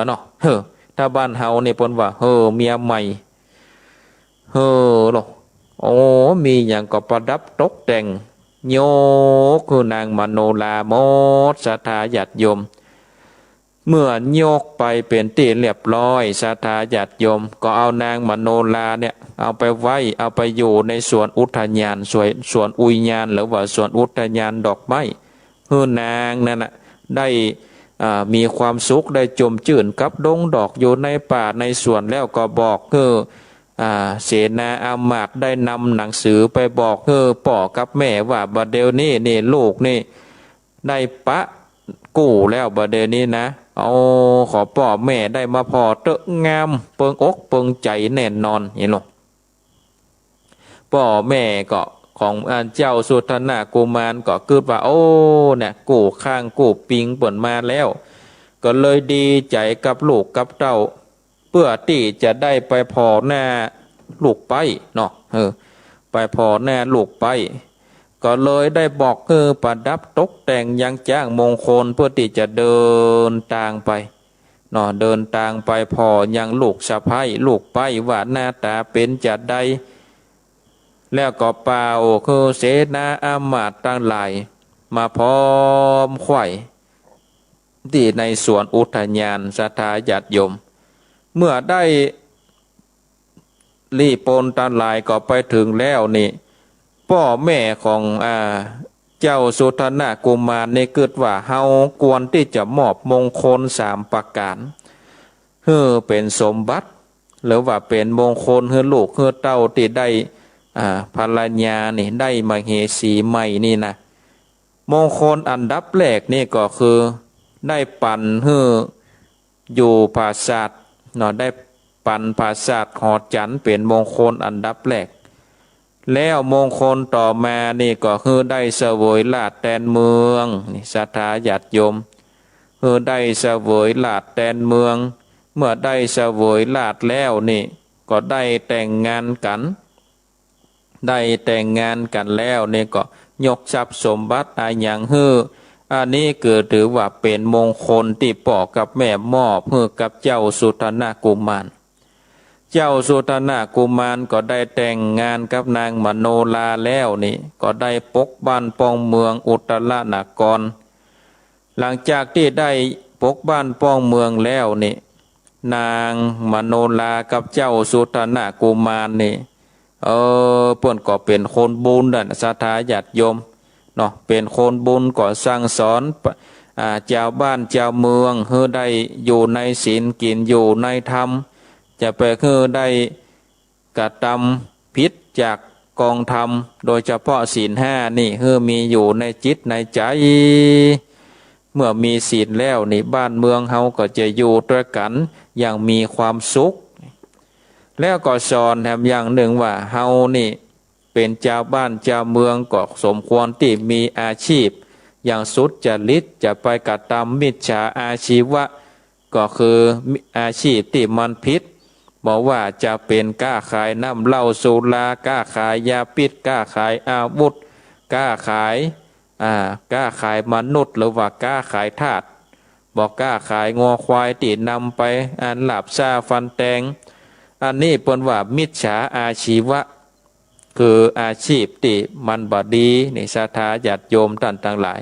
เนาะถ้าบ้านเฮาเนี่ยปนว่าเมียใหม่หรอมีอย่างก็ประดับตกแต่งโยกคือนางมโนราหมดศรัทธาญาติโยมเมื่อโยกไปเป็นที่เรียบร้อยศรัทธาญาติโยมก็เอานางมโนราเนี่ยเอาไปไว้เอาไปอยู่ในสวนอุทยานสวนอุยญาณหรือว่าสวนอุทยานดอกไม้นางนั่นน่ะได้มีความสุขได้จมจื่นกับดงดอกอยู่ในป่าในสวนแล้วก็บอกเสนาอามาตย์ได้นำหนังสือไปบอกป่อกับแม่ว่าบัดเดี๋ยวนี้ลูกนี่ได้ปะกู้แล้วบัดเดี๋ยวนี้นะขอป่อแม่ได้มาพอเตอะงามเปิงอกเปิงใจแน่นอนนี่หรอกป่อแม่ก็ของเจ้าสุทนะกุมารก็คิดว่าเนี่ยกู้ข้างกู้ปิงเปิ่นมาแล้วก็เลยดีใจกับลูกกับเต้าเพื่อที่จะได้ไปพอหน้าลูกไปเนาะไปพอหน้าลูกไปก็เลยได้บอกประดับตกแต่งยังจ้างมงคลเพื่อที่จะเดินทางไปเนาะเดินทางไปพอยังลูกสะใภ้ลูกไปว่าหน้าตาเป็นจะได้แล้วก็เป่าเสนาอามาตย์ตั้งหลายมาพร้อมไข่ที่ในสวนอุทยานศรัทธาญาติโยมเมื่อได้รีปนตั้งหลายก็ไปถึงแล้วนี่พ่อแม่ของเจ้าสุทนะกุมารนี่เกิดว่าเฮาควรที่จะมอบมงคล3ประการเป็นสมบัติหรือว่าเป็นมงคลลูกเต้าที่ได้ภรรยานี่ได้มเหสีใหม่นี่นะมงคลอันดับแรกนี่ก็คือได้ปันอยู่ปราสาทเนาะได้ปันปราสาทหอจันทร์เป็นมงคลอันดับแรกแล้วมงคลต่อมานี่ก็ได้เสวยลาภแดนเมืองนี่ศรัทธาญาติโยมได้เสวยลาภแดนเมือง เมื่อได้เสวยลาภแล้วนี่ก็ได้แต่งงานกัน ได้แต่งงานกันแล้วนี่ก็ยกทรัพย์สมบัติอาอย่างฮื้ออันนี้เกิดถือว่าเป็นมงคลที่พ่อกับแม่มอบให้กับเจ้าสุทนากุมาร เจ้าสุทนากุมารก็ได้แต่งงานกับนางมโนลาแล้วนี่ก็ได้ปกบ้านป้องเมืองอุตรนครหลังจากที่ได้ปกบ้านป้องเมืองแล้วนี่นางมโนลากับเจ้าสุทนากุมารนี่เพิ่นก็เป็นคนบุญนั่นศรัทธาญาติโยมเนาะเป็นคนบุญก็สั่งสอนเจ้าบ้านเจ้าเมืองให้ได้อยู่ในศีลกินอยู่ในธรรมจะไปคือได้กระทำผิดจากกองธรรมโดยเฉพาะศีลห้านี่คือมีอยู่ในจิตในใจเมื่อมีศีลแล้วนี่บ้านเมืองเฮาก็จะอยู่ด้วยกันอย่างมีความสุขแล้วก็สอนแถมอย่างหนึ่งว่าเฮานี่เป็นเจ้าบ้านเจ้าเมืองก็สมควรที่มีอาชีพอย่างสุจริตจะไปกระทำมิจฉาอาชีวะก็คืออาชีพที่มันผิดบอกว่าจะเป็นกล้าขายน้ำเหล้าสุรากล้าขายยาพิษกล้าขายอาวุธกล้าขายกล้าขายมนุษย์หรือว่ากล้าขายทาสบอกกล้าขายงอควายที่นำไปหลับซาฟันแตงอันนี้เป็นว่ามิจฉาอาชีวะคืออาชีพที่มันบดีนี่ศรัทธาญาติโยมท่านทั้งหลาย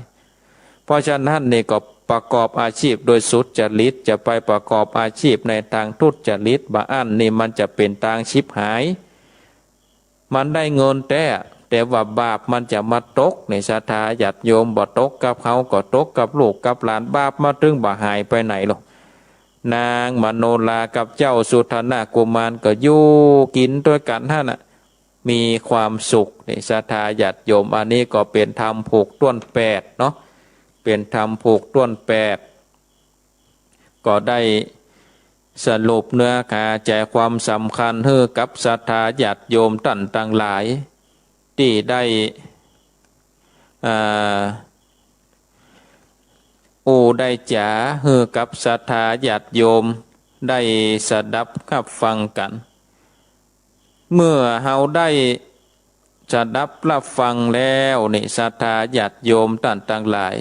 เพราะฉะนั้นนี่ก็ประกอบอาชีพโดยสุจริตจะไปประกอบอาชีพในทางทุจริตบ้าอันนี่มันจะเป็นทางชิบหายมันได้เงินแต่ว่าบาปมันจะมาตกในศรัทธาญาติโยมบ่ตกกับเขาก็ตกกับลูกกับหลานบาปมาถึงบ่หายไปไหนหรอกนางมโนลากับเจ้าสุทนากุมารก็อยู่กินด้วยกันท่านน่ะมีความสุขในศรัทธาญาติโยมอันนี้ก็เป็นธรรมผูกต้วนแปดเนาะเป็นธรรมผูกต้วนแปดก็ได้สรุปเนื้อหาใจความสำคัญให้กับศรัทธาญาติโยมท่านต่างหลายที่ได้ได้จ๋าให้กับศรัทธาญาติโยมได้สดับรับฟังกันเมื่อเฮาได้สดับรับฟังแล้วนี่ศรัทธาญาติโยมท่านต่างหลาย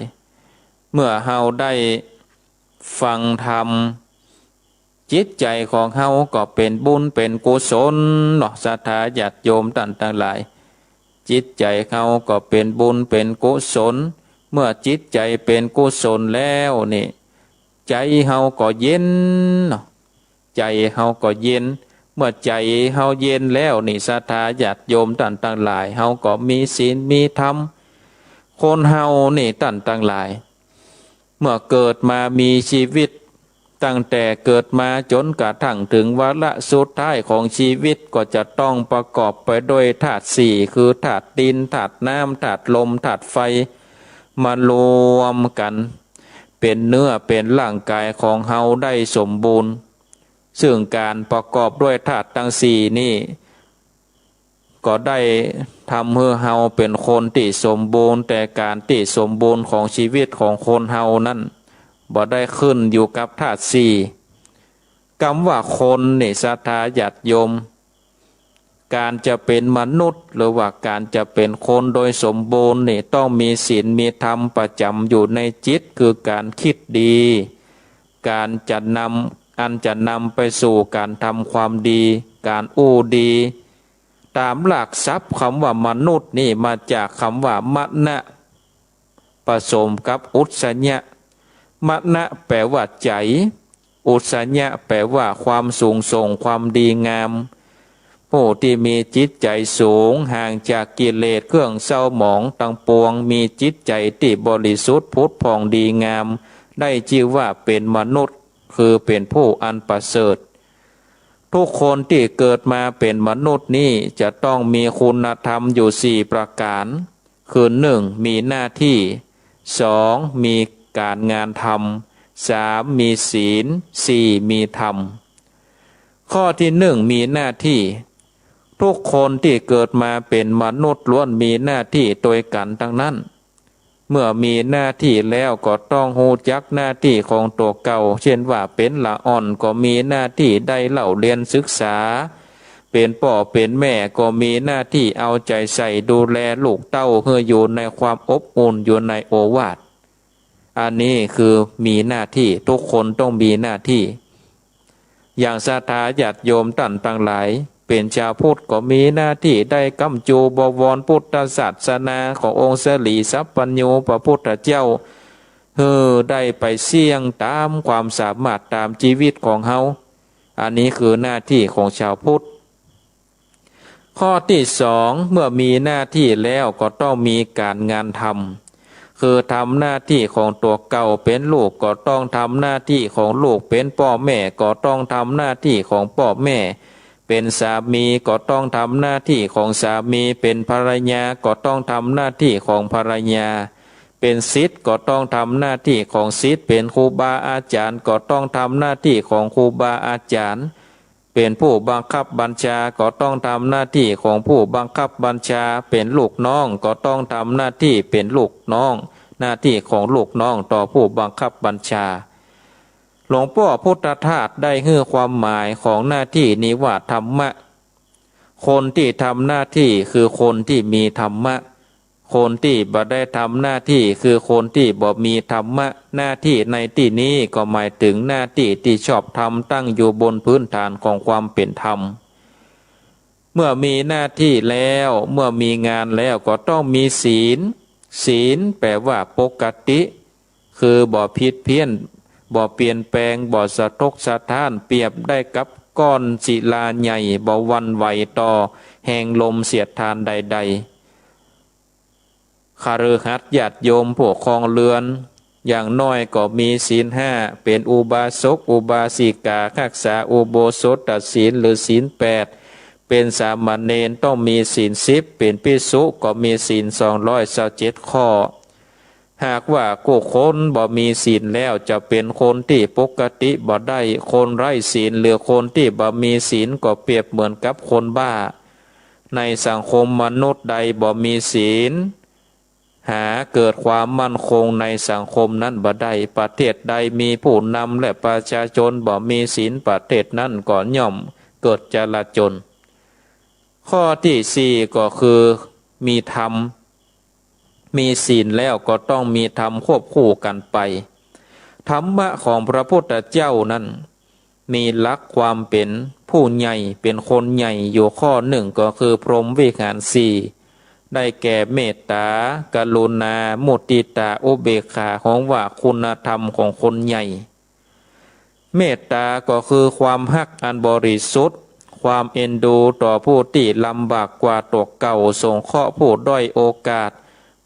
เมื่อเฮาได้ฟังธรรมจิตใจของเฮาก็เป็นบุญเป็นกุศลเนาะศรัทธาญาติโยมท่านทั้งหลายจิตใจเฮาก็เป็นบุญเป็นกุศลเมื่อจิตใจเป็นกุศลแล้วนี่ใจเฮาก็เย็นเนาะใจเฮาก็เย็นเมื่อใจเฮาเย็นแล้วนี่ศรัทธาญาติโยมท่านทั้งหลายเฮาก็มีศีลมีธรรมคนเฮานี่ท่านทั้งหลายเมื่อเกิดมามีชีวิตตั้งแต่เกิดมาจนกระทั่งถึงวาระสุดท้ายของชีวิตก็จะต้องประกอบไปด้วยธาตุสี่คือธาตุดินธาตุน้ำธาตุลมธาตุไฟมารวมกันเป็นเนื้อเป็นร่างกายของเฮาได้สมบูรณ์ซึ่งการประกอบด้วยธาตุทั้งสี่นี่ก็ได้ทำให้เฮาเป็นคนที่สมบูรณ์แต่การที่สมบูรณ์ของชีวิตของคนเฮานั้นบ่ได้ขึ้นอยู่กับธาตุสี่คำว่าคนนี่ศรัทธาญาติโยมการจะเป็นมนุษย์หรือว่าการจะเป็นคนโดยสมบูรณ์นี่ต้องมีศีลมีธรรมประจำอยู่ในจิตคือการคิดดีการจะนำไปสู่การทำความดีการอู้ดีตามหลักศัพท์คำว่ามนุษย์นี่มาจากคำว่ามนะผสมกับอุสสญะมนะแปลว่าใจอุสสญะแปลว่าความสูงส่งความดีงามผู้ที่มีจิตใจสูงห่างจากกิเลสเครื่องเศร้าหมองทั้งปวงมีจิตใจที่บริสุทธิ์ผุดผ่องดีงามได้ชื่อว่าเป็นมนุษย์คือเป็นผู้อันประเสริฐทุกคนที่เกิดมาเป็นมนุษย์นี่จะต้องมีคุณธรรมอยู่สี่ประการคือหนึ่งมีหน้าที่สองมีการงานทำสามมีศีลสี่มีธรรมข้อที่หนึ่งมีหน้าที่ทุกคนที่เกิดมาเป็นมนุษย์ล้วนมีหน้าที่โดยกันทั้งนั้น เมื่อมีหน้าที่แล้วก็ต้องฮู้จักหน้าที่ของตัวเก่าเช่นว่าเป็นละอ่อนก็มีหน้าที่ได้เล่าเรียนศึกษาเป็นพ่อเป็นแม่ก็มีหน้าที่เอาใจใส่ดูแลลูกเต้าเพื่ออยู่ในความอบอุ่นอยู่ในโอวาทอันนี้คือมีหน้าที่ทุกคนต้องมีหน้าที่อย่างศรัทธาญาติโยมท่านทั้งหลายเป็นชาวพุทธก็มีหน้าที่ได้กำจูบวรพุทธศาสนาขององค์เสรีสัพพัญโญพระพุทธเจ้าได้ไปเสี่ยงตามความสามารถตามชีวิตของเฮาอันนี้คือหน้าที่ของชาวพุทธข้อที่สองเมื่อมีหน้าที่แล้วก็ต้องมีการงานทำคือทำหน้าที่ของตัวเก่าเป็นลูกก็ต้องทำหน้าที่ของลูกเป็นพ่อแม่ก็ต้องทำหน้าที่ของพ่อแม่เป็นสามีก็ต้องทำหน้าที่ของสามีเป็นภรรยาก็ต้องทำหน้าที่ของภรรยาเป็นศิษย์ก็ต้องทำหน้าที่ของศิษย์เป็นครูบาอาจารย์ก็ต้องทำหน้าที่ของครูบาอาจารย์เป็นผู้บังคับบัญชาก็ต้องทำหน้าที่ของผู้บังคับบัญชาเป็นลูกน้องก็ต้องทำหน้าที่เป็นลูกน้องหน้าที่ของลูกน้องต่อผู้บังคับบัญชาหลวงพ่อพุทธทาสได้ให้ความหมายของหน้าที่นี้ว่าธรรมะคนที่ทำหน้าที่คือคนที่มีธรรมะคนที่บ่ได้ทำหน้าที่คือคนที่บ่มีธรรมะหน้าที่ในที่นี้ก็หมายถึงหน้าที่ที่ชอบธรรมตั้งอยู่บนพื้นฐานของความเป็นธรรมเมื่อมีหน้าที่แล้วเมื่อมีงานแล้วก็ต้องมีศีลศีลแปลว่าปกติคือบ่ผิดเพี้ยนบ่เปลี่ยนแปลงบ่สะทกสะท้านเปรียบได้กับก้อนศิลาใหญ่บ่หวั่นไหวต่อแห่งลมเสียดทานใดๆคฤหัสถ์ญาติโยมผู้ครองเรือนอย่างน้อยก็มีศีลห้าเป็นอุบาสกอุบาสิการักษาอุโบสถศีลหรือศีลแปดเป็นสามเณรต้องมีศีล10เป็นภิกษุก็มีศีล227ข้อหากว่าผู้คนบ่มีศีลแล้วจะเป็นคนที่ปกติบ่ได้คนไร้ศีลหรือคนที่บ่มีศีลก็เปรียบเหมือนกับคนบ้าในสังคมมนุษย์ใดบ่มีศีลหาเกิดความมั่นคงในสังคมนั้นบ่ได้ประเทศใดมีผู้นำและประชาชนบ่มีศีลประเทศนั้นก็ย่อมเกิดจลาจลข้อที่สี่ก็คือมีธรรมมีศีลแล้วก็ต้องมีธรรมควบคู่กันไปธรรมะของพระพุทธเจ้านั้นมีหลักความเป็นผู้ใหญ่เป็นคนใหญ่อยู่ข้อหนึ่งก็คือพรหมวิหารสี่ได้แก่เมตตากรุณามุติตาอุเบกขาของว่าคุณธรรมของคนใหญ่เมตตาก็คือความฮักอันบริสุทธิ์ความเอ็นดูต่อผู้ที่ลำบากกว่าตัวเก่าสงเคราะห์ผู้ด้อยโอกาส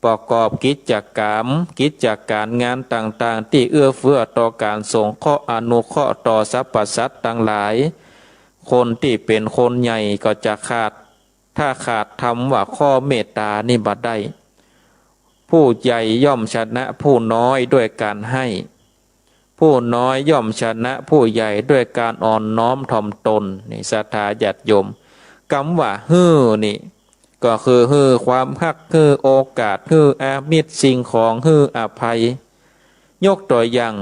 ประกอบกิจกรรมกิจการงานต่างๆที่เอื้อเฟื้อต่อการสงเคราะห์อนุเคราะห์ต่อสรรพสัตว์ทั้งหลายคนที่เป็นคนใหญ่ก็จะขาดถ้าขาดธรรมว่าข้อเมตตานี่บัดได้ผู้ใหญ่ย่อมชนะผู้น้อยด้วยการให้ผู้น้อยย่อมชนะผู้ใหญ่ด้วยการอ่อนน้อมถ่อมตนนี่ศรัทธาญาติโยมคำว่านี่ก็คือความฮักโอกาสอามิตรสิ่งของอภัยยกตัวอย่าง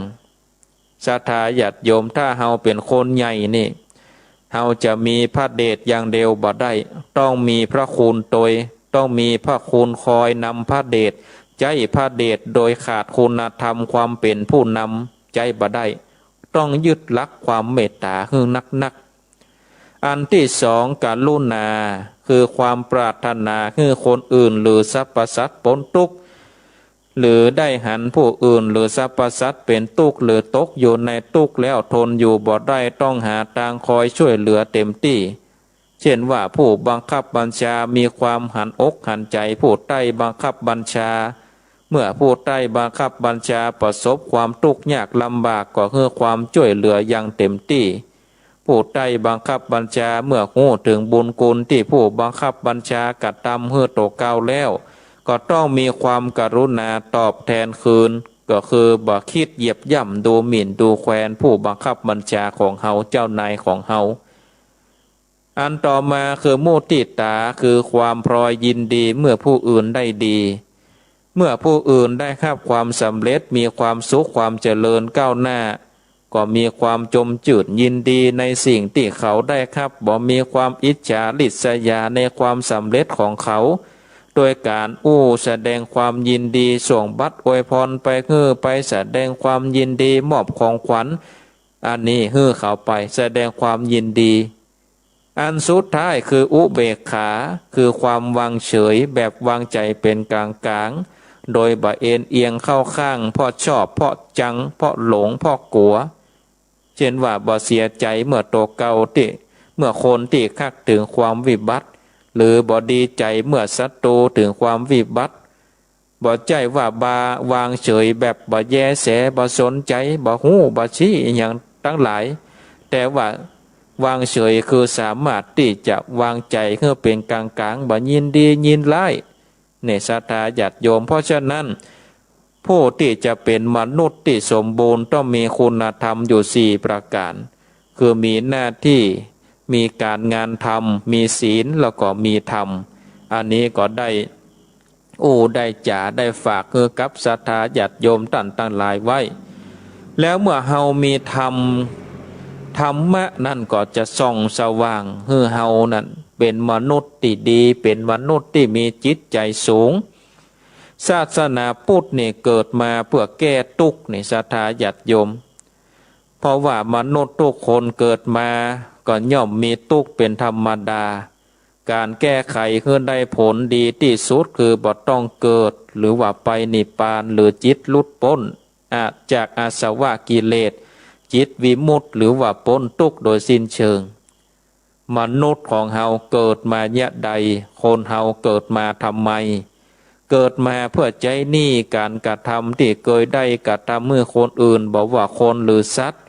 ศรัทธาญาติโยมถ้าเฮาเป็นคนใหญ่นี่เฮาจะมีพระเดชอย่างเดียวบ่ได้ต้องมีพระคุณโดยต้องมีพระคุณคอยนำพระเดชใจพระเดชโดยขาดคุณธรรมความเป็นผู้นำใจบ่ได้ต้องยึดหลักความเมตตานักอันที่สองกรุณาคือความปรารถนาคนอื่นหรือสรรพสัตว์พ้นทุกข์หรือได้หันผู้อื่นหรือสรรพสัตว์เป็นทุกข์หรือตกอยู่ในทุกข์แล้วทนอยู่บ่ได้ต้องหาทางคอยช่วยเหลือเต็มที่เช่นว่าผู้บังคับบัญชามีความหันอกหันใจผู้ใต้บังคับบัญชาเมื่อผู้ใต้บังคับบัญชาประสบความทุกข์ยากลำบากก็คือความช่วยเหลืออย่างเต็มที่ผู้ใต้บังคับบัญชาเมื่อรู้ถึงบุญคุณที่ผู้บังคับบัญชากระทำให้ตกเก่าแล้วก็ต้องมีความกรุณาตอบแทนคืนก็คือบ่คิดเหยียบย่ำดูหมิ่นดูแคลนผู้บังคับบัญชาของเฮาเจ้านายของเฮาอันต่อมาคือมุติตาคือความพลอยยินดีเมื่อผู้อื่นได้ดี เมื่อผู้อื่นได้รับความสำเร็จมีความสุขความเจริญก้าวหน้าก็มีความจมจืดยินดีในสิ่งที่เขาได้ครับบ่มีความอิจฉาริษยาในความสำเร็จของเขาโดยการแสดงความยินดีส่งบัตรอวยพรไปไปแสดงความยินดีมอบของขวัญอันนี้เขาไปแสดงความยินดีอันสุดท้ายคืออุเบกขาคือความวางเฉยแบบวางใจเป็นกลางกลางโดยบ่เอ็นเอียงเข้าข้างเพราะชอบเพราะจังเพราะหลงเพราะกลัวเช่นว่าบ่เสียใจเมื่อตัวเก่าที่เมื่อคนที่คักถึงความวิบัติหรือบ่ดีใจเมื่อศัตรูถึงความวิบัติบ่ใจว่าบาวางเฉยแบบบ่แยแสบ่สนใจบ่หู้บ่ชี้อย่างทั้งหลายแต่ว่าวางเฉยคือสามารถที่จะวางใจเพื่อเป็นกลางกลางบ่ยินดียินร้ายในศรัทธาญาติโยมเพราะฉะนั้นผู้ที่จะเป็นมนุษย์ที่สมบูรณ์ต้องมีคุณธรรมอยู่4ประการคือมีหน้าที่มีการงานทำมีศีลแล้วก็มีธรรมอันนี้ก็ได้ได้จ่าได้ฝากคือกับศรัทธาญาติโยมตั้งหลายไว้แล้วเมื่อเฮามีธรรมะนั่นก็จะส่องสว่างเฮานั่นเป็นมนุษย์ที่ดีเป็นมนุษย์ที่มีจิตใจสูงศาสนาพุทธนี่เกิดมาเพื่อแก้ทุกข์ในศรัทธาญาติโยมเพราะว่ามนุษย์ทุกคนเกิดมาก็ย่อมมีทุกข์เป็นธรรมดาการแก้ไขเพื่อได้ผลดีที่สุดคือบ่ต้องเกิดหรือว่าไปนิพพานหรือจิตหลุดพ้นจากอาสวะกิเลสจิตวิมุตติหรือว่าพ้นทุกข์โดยสิ้นเชิงมนุษย์ของเฮาเกิดมาเนี่ยใดคนเฮาเกิดมาทำไมเกิดมาเพื่อใจหนี้การกระทำที่เคยได้กระทำเมื่อคนอื่นบอกว่าคนหรือสัตว์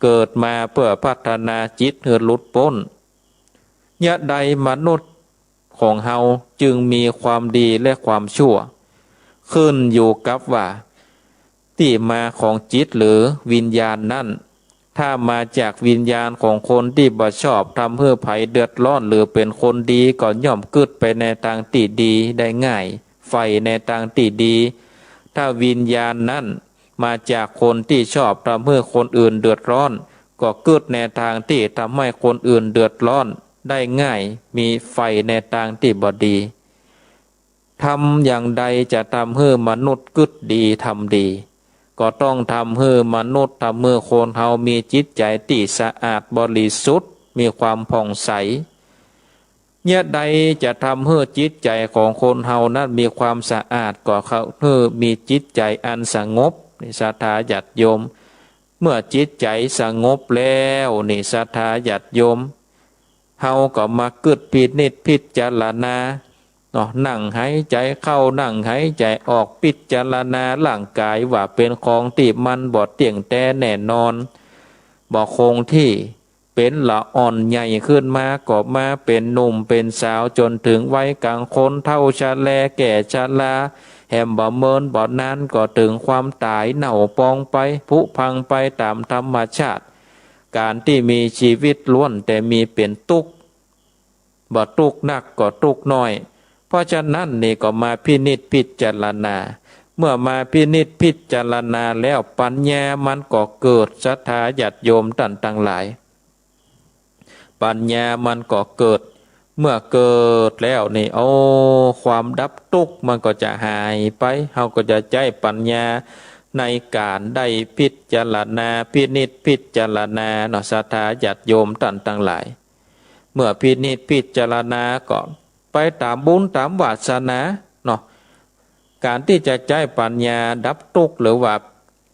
เกิดมาเพื่อพัฒนาจิตให้หลุดพ้นเนี่ยใดมนุษย์ของเฮาจึงมีความดีและความชั่วขึ้นอยู่กับว่าที่มาของจิตหรือวิญญาณนั่นถ้ามาจากวิญญาณของคนที่บ่ชอบทำเพื่อไผเดือดร้อนหรือเป็นคนดีก็ย่อมกึดไปในทางที่ดีได้ง่ายไฟในทางที่ดีถ้าวิญญาณนั้นมาจากคนที่ชอบทำให้คนอื่นเดือดร้อนก็กึดในทางที่ทำให้คนอื่นเดือดร้อนได้ง่ายมีไฟในทางที่บ่ดีทำอย่างใดจะทำให้มนุษย์กึดดีทำดีก็ต้องทำให้มนุษย์ทำให้คนเฮามีจิตใจที่สะอาดบริสุทธิ์มีความผ่องใสเนี่ยใดจะทำให้จิตใจของคนเฮานั้นมีความสะอาดก็เขามีจิตใจอันสงบนี่ศรัทธาญาติโยมเมื่อจิตใจสงบแล้วนี่ศรัทธาญาติโยมเฮาก็มากึดพิจารณานั่งหายใจเข้านั่งหายใจออกพิจารณาร่างกายว่าเป็นของที่มันบ่เที่ยงแท้แน่นอนบ่คงที่เป็นละอ่อนใหญ่ขึ้นมาก็มาเป็นหนุ่มเป็นสาวจนถึงวัยกลางคนเท่าชราแก่ชราแหมบ่เมินบ่นานก็ถึงความตายเน่าปองไปผุพังไปตามธรรมชาติการที่มีชีวิตล้วนแต่มีเป็นทุกข์บ่ทุกข์นักก็ทุกข์น้อยเพราะฉะนั้นนี่ก็มาพินิจพิจารณาเมื่อมาพินิจพิจารณาแล้วปัญญามันก็เกิดศรัทธาญาติโยมต่างหลายปัญญามันก็เกิดเมื่อเกิดแล้วนี่ความดับทุกข์มันก็จะหายไปเฮาก็จะใจปัญญาในการได้พิจารณาพินิจพิจารณาศรัทธาญาติโยมต่างหลายเมื่อพินิจพิจารณาก็ไปตามบุญตามวาสนาการที่จะใจปัญญาดับทุกข์หรือว่า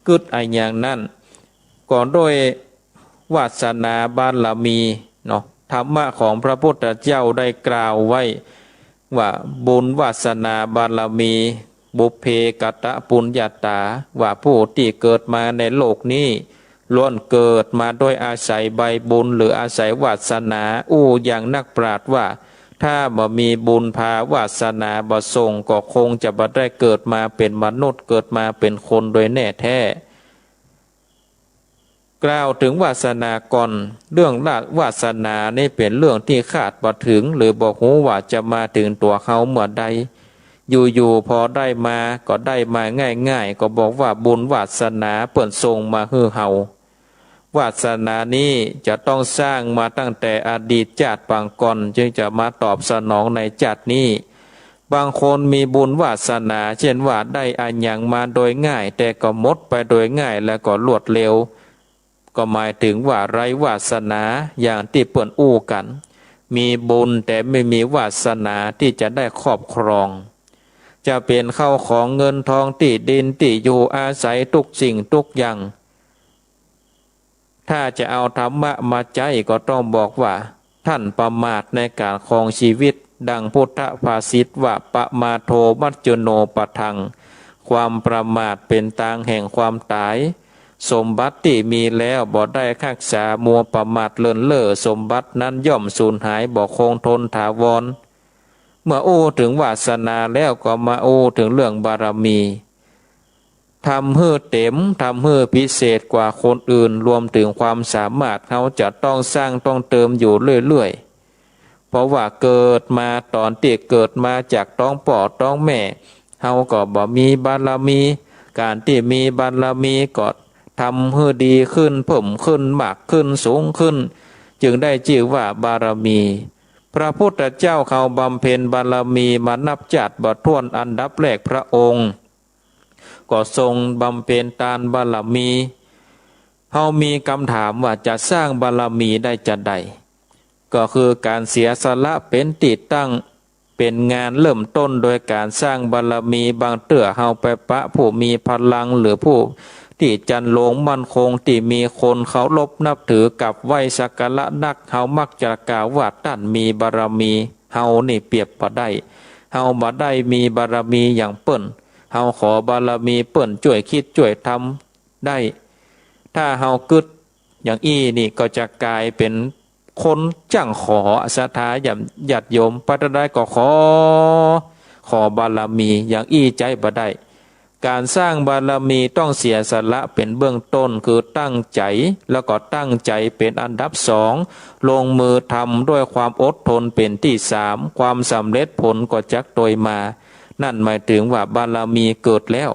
กึดอย่างนั้นก่อนด้วยวาสนาบารมีธรรมะของพระพุทธเจ้าได้กล่าวไว้ว่าบุญวาสนาบารมีบุพเพกตปุญญาตาว่าผู้ที่เกิดมาในโลกนี้ล้วนเกิดมาโดยอาศัยใบบุญหรืออาศัยวาสนาอย่างนักปราชญ์ว่าถ้าบ่มีบุญพาวาสนาบ่ส่งก็คงจะบ่ได้เกิดมาเป็นมนุษย์เกิดมาเป็นคนโดยแน่แท้กล่าวถึงวาสนาก่อนเรื่องวาสนานี่เป็นเรื่องที่คาดบ่ถึงหรือบ่ฮู้ว่าจะมาถึงตัวเขาเมื่อใด อยู่ๆพอได้มาก็ได้มาง่ายๆก็บอกว่าบุญวาสนาเปิ่นทรงมาฮือเฮาวาสนานี้จะต้องสร้างมาตั้งแต่อดีตชาติปางก่อนจึงจะมาตอบสนองในชาตินี้บางคนมีบุญวาสนาเช่นว่าได้อันอย่างมาโดยง่ายแต่ก็หมดไปโดยง่ายและก็รวดเร็วก็หมายถึงว่าไร้วาสนาอย่างที่เปิ่นอู้กันมีบุญแต่ไม่มีวาสนาที่จะได้ครอบครองจะเป็นเข้าของเงินทองที่ดินที่อยู่อาศัยทุกสิ่งทุกอย่างถ้าจะเอาธรรมะมาใจก็ต้องบอกว่าท่านประมาทในการครองชีวิตดังพุทธภาษิตว่าปะมาโทมัจจุโนปะทังความประมาทเป็นทางแห่งความตายสมบัติที่มีแล้วบ่ได้รักษามัวประมาทเลินเล่อสมบัตินั้นย่อมสูญหายบ่คงทนถาวรเมื่ออู้ถึงวาสนาแล้วก็มาอู้ถึงเรื่องบารมีทำให้เต็มทำให้พิเศษกว่าคนอื่นรวมถึงความสามารถเขาจะต้องสร้างต้องเติมอยู่เรื่อยๆเพราะว่าเกิดมาตอนที่เกิดมาจากท้องพ่อท้องแม่เขาก็บ่มีบารมีการที่มีบารมีก็ทำให้ดีขึ้นเพิ่มขึ้นมากขึ้นสูงขึ้นจึงได้ชื่อว่าบารมีพระพุทธเจ้าเขาบำเพ็ญบารมีมานับจัดบ่ถ้วนอันดับแรกพระองค์ก็ทรงบำเพ็ญทานบารมีเฮามีคำถามว่าจะสร้างบารมีได้จะใดก็คือการเสียสละเป็นติดตั้งเป็นงานเริ่มต้นโดยการสร้างบารมีบางเตื้อเฮาไปปะผู้มีพลังหรือผู้ที่จันโลงมั่นคงที่มีคนเคารพนับถือกับไหวสักการะนักเฮามักจะกล่าวว่าท่านมีบารมีเฮานี่เปรียบบ่ได้เฮาบ่ได้มีบารมีอย่างเปิ้นเฮาขอบารมีเปิ้นช่วยคิดช่วยทำได้ถ้าเฮากึดอย่างอี้นี่ก็จะกลายเป็นคนจ้างขอศรัทธาญาติโยมปัตตได้ก็ขอบารมีอย่างอี้ใจบ่ได้การสร้างบารมีต้องเสียสละเป็นเบื้องต้นคือตั้งใจแล้วก็ตั้งใจเป็นอันดับสองลงมือทำด้วยความอดทนเป็นที่สามความสำเร็จผลก็จักโดยมานั่นหมายถึงว่าบารมีเกิดแล้ว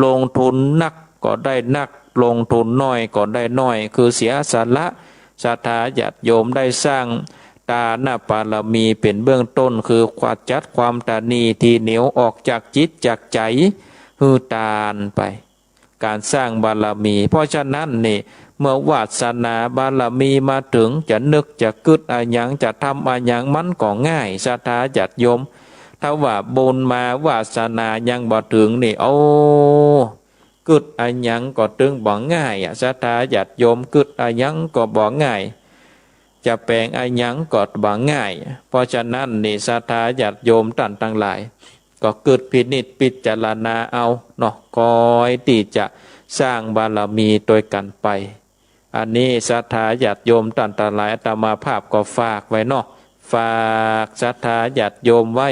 ลงทุนนักก็ได้นักลงทุนน้อยก็ได้น้อยคือเสียสละศรัทธาญาติโยมได้สร้างตาหน้าบารมีเป็นเบื้องต้นคือความจัดความตานีที่เหนียวออกจากจิตจากใจฮือตาลไปการสร้างบารมีเพราะฉะนั้นนี่เมื่อวาสนาบารมีมาถึงจะนึกจะกึดอะไรยังจะทำอะไรยังมันก็ง่ายศรัทธาญาติโยมถ้าว่าบุญมาวาสนายังบ่ถึงนี่โอ้กึดอะไรยังก็ถึงบ่ง่ายศรัทธาญาติโยมกึดอะไรยังก็บ่ง่ายจะแปลงอะไรยังก็บ่ง่ายเพราะฉะนั้นนี่ศรัทธาญาติโยมท่านทั้งหลายก็เกิดพินิจพิจารณาเอาเนาะคอยที่จะสร้างบารมีโดยกันไปอันนี้ศรัทธาญาติโยมท่านทั้งหลายอาตมาภาพก็ฝากไว้เนาะฝากศรัทธาญาติโยมไว้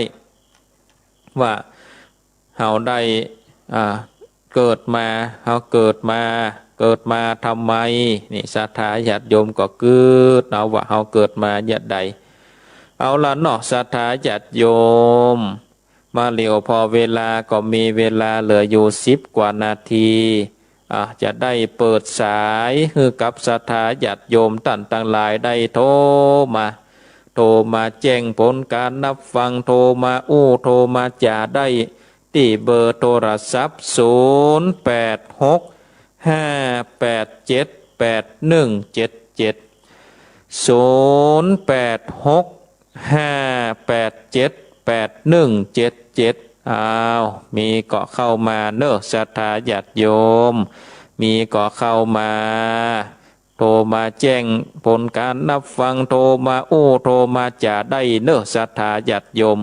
ว่าเฮาได้เกิดมาเฮาเกิดมาทำไมนี่ศรัทธาญาติโยมก็เกิดเอาว่าเฮาเกิดมาญาติใดเอาละเนาะศรัทธาญาติโยมมาเหลียวพอเวลาก็มีเวลาเหลืออยู่10 กว่านาทีจะได้เปิดสายคือกับศรัทธาญาติโยมท่านทั้งหลายได้โทรมาแจ้งผลการนับฟังโทรมาโทรมาจ่าได้ที่เบอร์โทรศัพท์0865878177อ้าวมีก็เข้ามาเนอะศรัทธาญาติโยมมีก็เข้ามาโทรมาแจ้งผลการนับฟังโทรมาโทรมาจ่าได้เนอะศรัทธาญาติโยม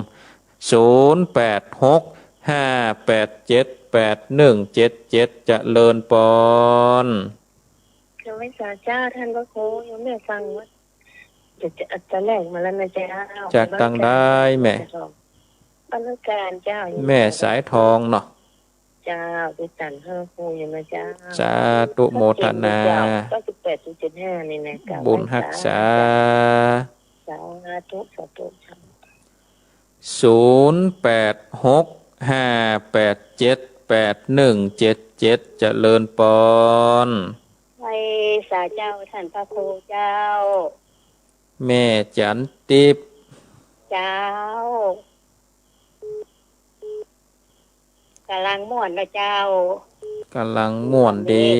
0865878177เจริญปอนยังไม่สาเจ้าท่านพระครูยังไม่ฟังว่าจะแลกมาแล้วนะเจ้าจากตังได้แม่บรรการเจ้าแม่สายทองเนาะเจ้าไปตันพระครูยังนะเจ้าสาธุโมทนา98.75นี่นะบุญรักษาสาธุสาธุ0865878177 0815878177เจริญปอนไว้สาเจ้าท่านพระครูเจ้าแม่จันติบเจ้ากำลังม่วนนะเจ้ากำลังม่วนดี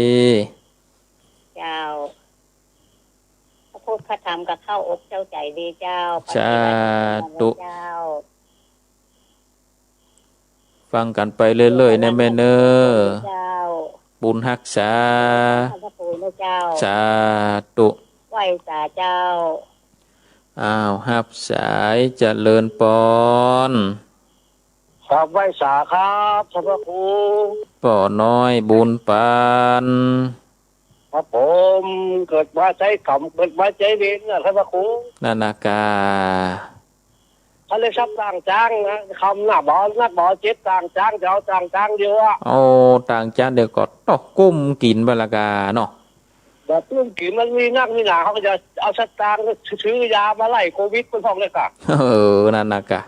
เจ้าพระพุทธพระธรรมกับเข้าอกเจ้าใจดีเจ้าสาธุเจ้าฟังกันไปเรื่อยๆนะแม่เนอบุญรักษาสาธุไหว้สาเจ้าฮับสายเจริญปอนครับไหว้สาครับท่านพระครูป่อน้อยบุญปานครับผมเกิดมาใจกรรมเกิดมาใจเวรนะท่านพระครูนานากาท่านเลยซับต่างจ้างนะคำหน้าบอลนักบอลเจ็ดต่างจ้างเดี๋ยวต่างจ้างเดียวอ่ะต่างจ้างเดี๋ยวก็ตอกกุ้มกินบลากาเนาะแบบกุ้มกินมันมีนักมีหนาเขาก็จะเอาสตางค์ซื้อยามาไล่โควิดเป็นพองเลยค่ะนานากา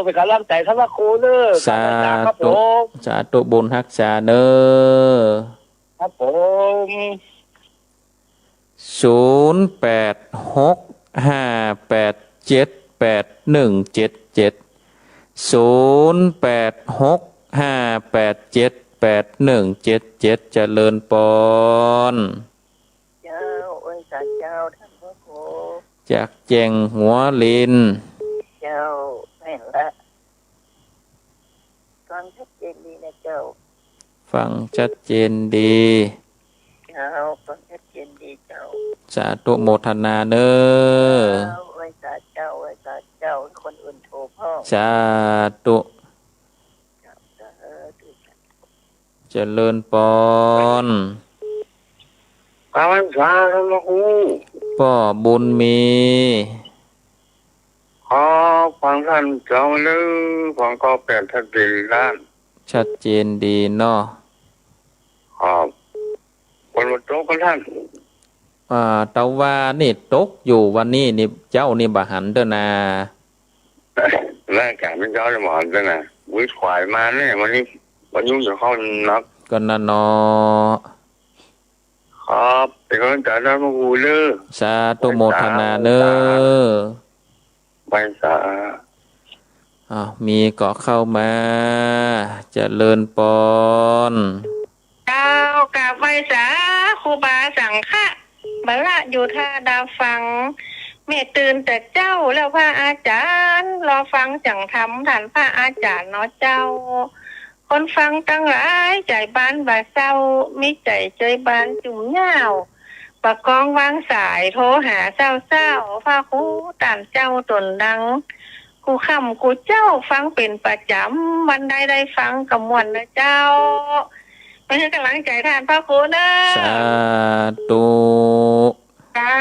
เป็นกำลังใจท่านพระครูเนอะสาธุสาธุบุญรักษาเนอะครับผม0865878177 เจริญปอนเจ้าองค์สัตว์เจ้าท่านพระครูจากแจงหัวลินเจ้าแม่นละฟังชัดเจนดีนะเจ้าฟังชัดเจนดีเจ้าฟังชัดเจนดีเจ้าสาธุโมทนาเนอไว้สาเจ้าไว้สาเจ้าคนอื่นโทรพ่อสาธุเจริญปอนกำลังสาท่านพระครูป่อบุญมีขอฟังท่านเจ้าเนื้อฟังก็แปดทัดดีล้านชัดเจนดีเนาะครับคนบนโต๊ะกันท่านตะวานี่ตกอยู่วันนี้นี่เจ้านี่บะหันเด้อนาร่างกายเป็นเจ้าจะหมอนเด้อนะวิ่งขวายมาเนี่ยวันนี้วันยุ่งจะเข้านักก็น่ะเนาะครับเป็นกำลังใจท่านพระครูเนอะสาธุโมทนาเนอะไปสามีก็เข้ามาเจริญปอนเจ้ากราบไหว้สาครูบาสังฆะบัลละอยู่ท่าดาวฟังแม่ตื่นแต่เจ้าแล้วพระอาจารย์รอฟังจังธรรมท่านพระอาจารย์เนาะเจ้าคนฟังตั้งหลายใจบ้านบ่าเศร้ามิใจใจบ้านจุ่มเหย้าประกองวางสายโทรหาเศร้าพระครูตามเจ้าตนดังกูคำกูเจ้าฟังเป็นประจำวันใดได้ฟังกับมวลนะเจ้าไม่ใช่กำลังใจท่านพระครูนะสาธุเจ้า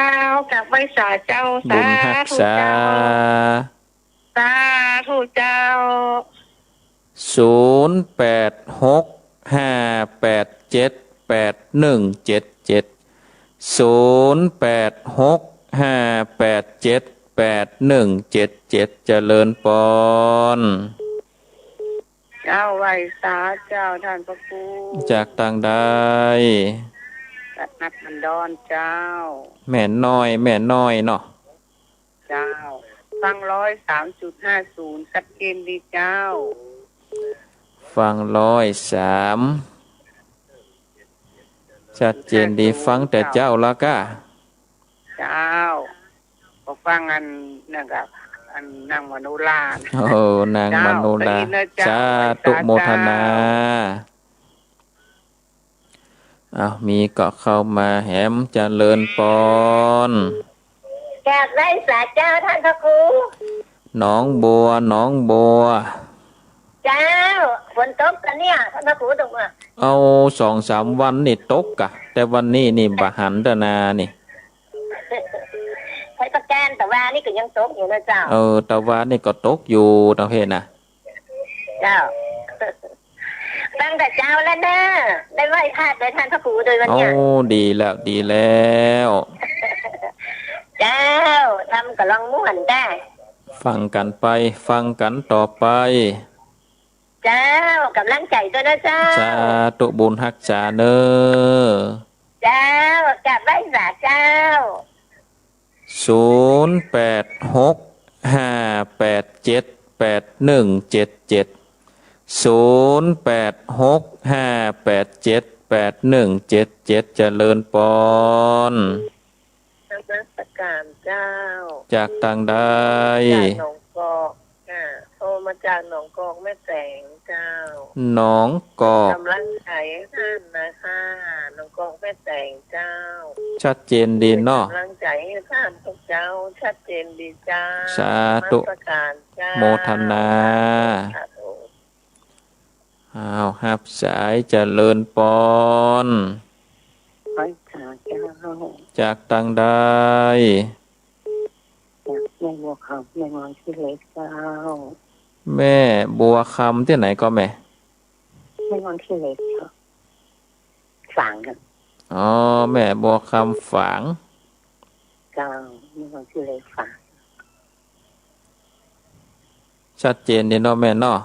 กับไว้สาเจ้าสาธุเจ้าสาธุเจ้า0865878177 0865878177 เจริญปอนเจ้าไว้สาเจ้าท่านพระครูจากต่างใดนัดมันดอนเจ้าแม่น้อยเนาะเจ้าฟัง103.50ชัดเจนดีเจ้าฟัง103ชัดเจนดีฟังแต่เจ้าละก้าเจ้าก็ฟังอันนะครับอันนางมโนรานางมโนราสาธุโมทนามีก็เข้ามาแหมเจริญปอนแกได้สาเจ้าท่านพระครูน้องบัวเจ้าฝนตกกันเนี่ยท่านพระครูตกมาเอา 2-3 วันนี่ตกกะแต่วันนี้นี่บะหันตนานี่ใช้ตะแกนแต่ว่านี่ก็ยังตกอยู่นะเจ้าแต่ว่านี่ก็ตกอยู่ตะเพน่ะเจ้าตั้งแต่เจ้าแล้วเนอะได้ไหว้พระได้ท่านพระครูโดยวันนี้ดีแล้วเจ้าทำกับลองม่วนได้ ฟังกันไปฟังกันต่อไปเจ้ากำลังใจตัวนะเจ้าสาธุบุญฮักษาเนอเจ้ากลับบ้านสาเจ้า0865878177 0865878177เจริญปอนนมัสการเจ้าจากต่างใดจากหนองกอกโทรมาจากหนองกอกแม่แตงเจ้าหนองกอกกำลังใจท่านนะคะหนองกอกแม่แตงเจ้าชัดเจนดีเนาะกำลังใจให้ท่านทุกเจ้าชัดเจนดีเจ้าสาธุโมทนาฮับสายเจริญปอนจากต่างใดแม่บัวคำแม่งอนที่เล็กเจ้าแม่บัวคำที่ไหนก็แม่แม่งอนที่เล็กครับฝางกันอ๋อแม่บัวคำฝางเจ้าแม่งอนที่เล็กฝางชัดเจนดีเนาะแม่เนาะ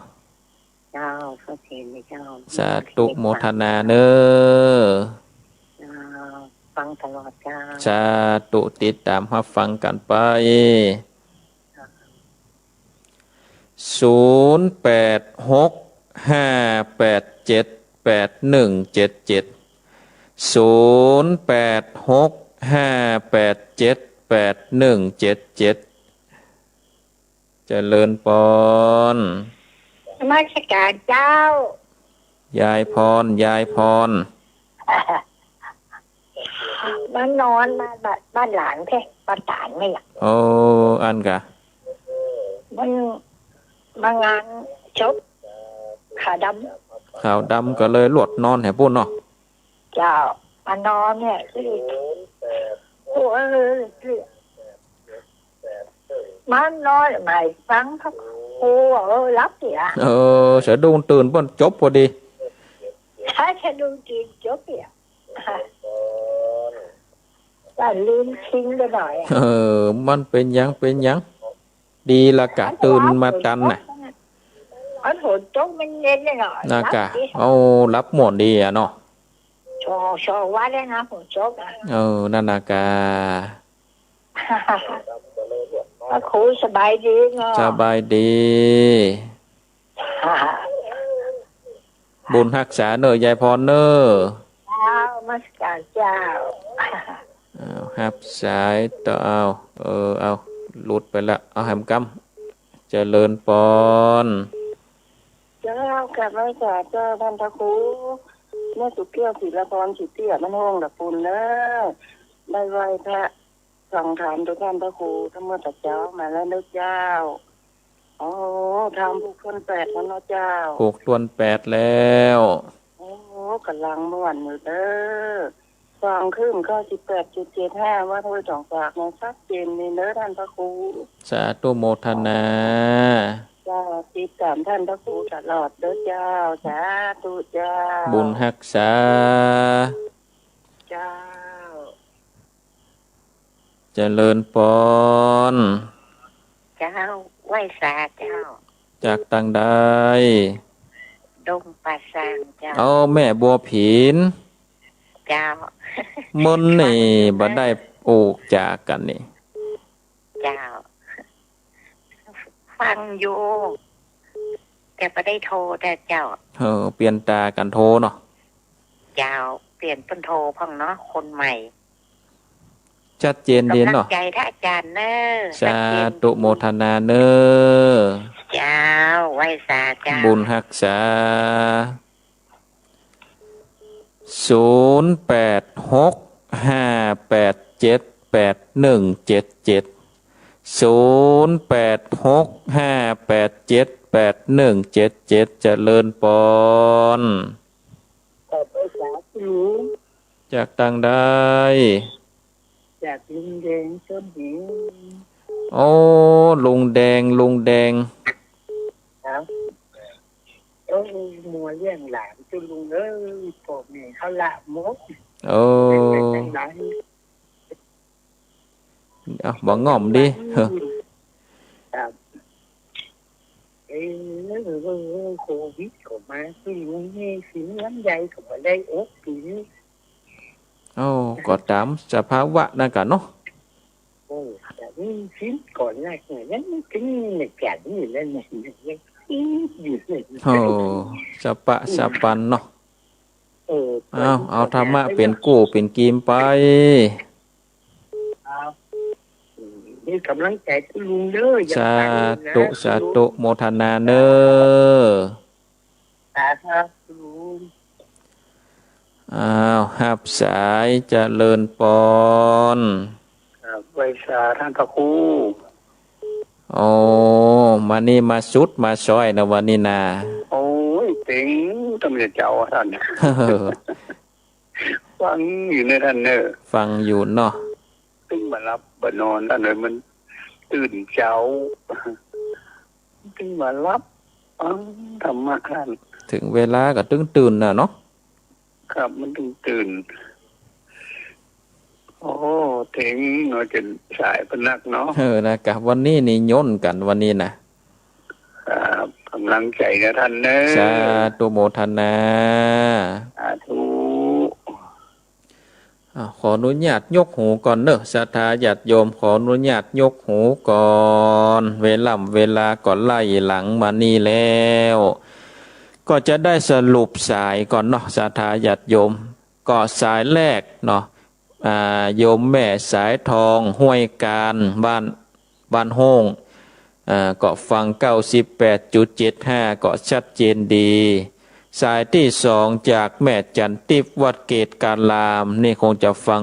เจ้าชัดเจนดีเจ้าสาธุโมทนาเนอฟังตลอดเจ้าสาธุติดตามรับฟังกันไป0865878177 0865878177เจริญปอนนมัสการเจ้ายายพรยายพรบ้านนอนบ้านหลานเพ่บ้านตานไม่อยากโอ้อันกะมันมางานจบขาวดำก็เลยหลวดนอนแห่ปุ่นเนาะเจ้ามานอนเนี่ยคือโอ้คือมันนอนใหม่ฟังพักโอ้รับเสียเสียดูตื่นปุ่นจบพอดีถ้าจะดูจริงจบเนี่ยแต่ลืมทิ้งไปหน่อยมันเป็นยังดีละกะตื่นมาตันน่ะอันฝนตกมันเย็นเลยหน่อยนะกะรับหมดดีอ่ะเนาะชอว่าได้นะฝนตกนั่นนะกะครูสบายดีเนาะสบายดีบุญรักษาเนอยายพรเนอมาสการเจ้าฮับสายต่อเอาหลุดไปละเอาแหมกำเจริญปอนเจ้ากลับมาจากเจ้าท่านพระครูแม่สุเกี้ยวศิลปรสุเตี้ยมันห้องดับปุ่นเนอะได้ไหวพระสั่งถามทุกท่านพระครูทั้งหมดเจ้ามาแล้วนะเจ้าทำผูกต้น8แล้วนะเจ้าผูกต้น8แล้วกำลังม่วนอยู่เด้อฟังขึ้นก็18.75ว่าโทษ2ฝากในชัดเจนในเนื้อท่านพระครูสาธุโมทนาเจ้าติดตามท่านพระครูตลอดเด้อเจ้าสาธุเจ้าบุญรักษาเจ้าเจริญปอนเจ้าไหว้สาเจ้าจากต่างใดดงป่าซางเจ้าแม่บัวผินเจ้ามึนนี่บ่ได้โอกจากกันนี่เจ้าฟังอยู่แต่บ่ได้โทรแต่เจ้าเปลี่ยนตากันโทรเนาะเจ้าเปลี่ยนเป็นโทรพังเนาะคนใหม่ชัดเจนดีเนาะใจท่านอาจารย์เนอสาธุโมทนาเนอเจ้าไหว้สาเจ้าบุญรักษา0865878177 0865878177เจริญปอนจากต่างใดจากลุงแดงต้นหินลุงแดงครับมัวเลี้ยงหลานจุลุงผมนี่เขาละมกบ่ง่อมดิ โควิดก็มาที่ลุงนี่สินลำไยก็มาได้อกปีนี้ โอ้ก็ตามสภาวะนั่นกันเนาะ โอ้แต่นี่สินก่อนแรกเนี่ยยังถึงในแก่นนี่แล้วเนี่ยยังอยู่เลย โอ้สปะสปันเนาะเอาธรรมะเป็นกู้เป็นกีมไป นี่กำลังใจคุณลุงเด้อ สาธุสาธุโมทนาเนอ สาธุคุณลุง อ้าวหับสายเจริญปอน ไว้สาท่านพระครู โอ้มานี่มาสุดมาซอยนะวันนี้นา โอ้ยเต็งตำรวจเจ้าท่านฟังอยู่ในท่านเนอ ฟังอยู่เนาะ ตึงมารับบ่นอนท่านเลยมันตื่นเช้าตึงมารับธรรมะท่าน ถึงเวลาก็ตึงตื่นน่ะเนาะ ครับมันตึงตื่นโอ้เต็งเนาะจนสายพนักเนาะ นะครับวันนี้นี่ย่นกันวันนี้นะครับ กำลังใจนะท่านเนอ สาธุโมทนา สาธุ ขออนุญาตยกหูก่อนเนอะศรัทธาญาติโยมขออนุญาตยกหูก่อนเวลาก่อนไล่หลังมานี่แล้ว ก็จะได้สรุปสายก่อนเนาะศรัทธาญาติโยมก็สายแรกเนาะโยมแม่สายทองห้วยการบ้านโฮ่งก็ฟัง 98.75 ก็ชัดเจนดีสายที่สองจากแม่จันทิพย์วัดเกตการลามนี่คงจะฟัง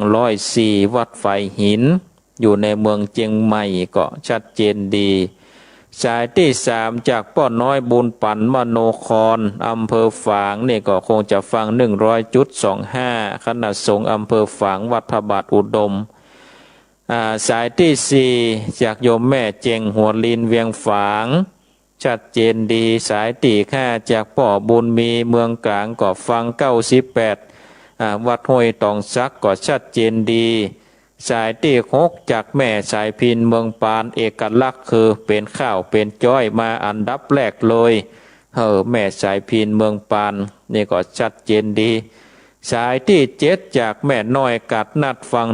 104วัดไฟหินอยู่ในเมืองเจียงใหม่ก็ชัดเจนดีสายที่สามจากป้อน้อยบุญปันมโนครอำเภอฝางนี่ก็คงจะฟัง 100.25 คณะสงฆ์อำเภอฝางวัดพระบาทอุดมสายที่สี่จากโยมแม่เจงหัวลินเวียงฝางชัดเจนดีสายที่ห้าจากป่อบุญมีเมืองกลางก็ฟัง 98วัดห้วยตองซักก็ชัดเจนดีสายที่หกจากแม่สายพินเมืองปานเอกลักษณ์คือเป็นข้าวเป็นจ้อยมาอันดับแรกเลยแม่สายพินเมืองปานนี่ก็ชัดเจนดีสายที่เจ็ดจากแม่น้อยกัดนัดฟัง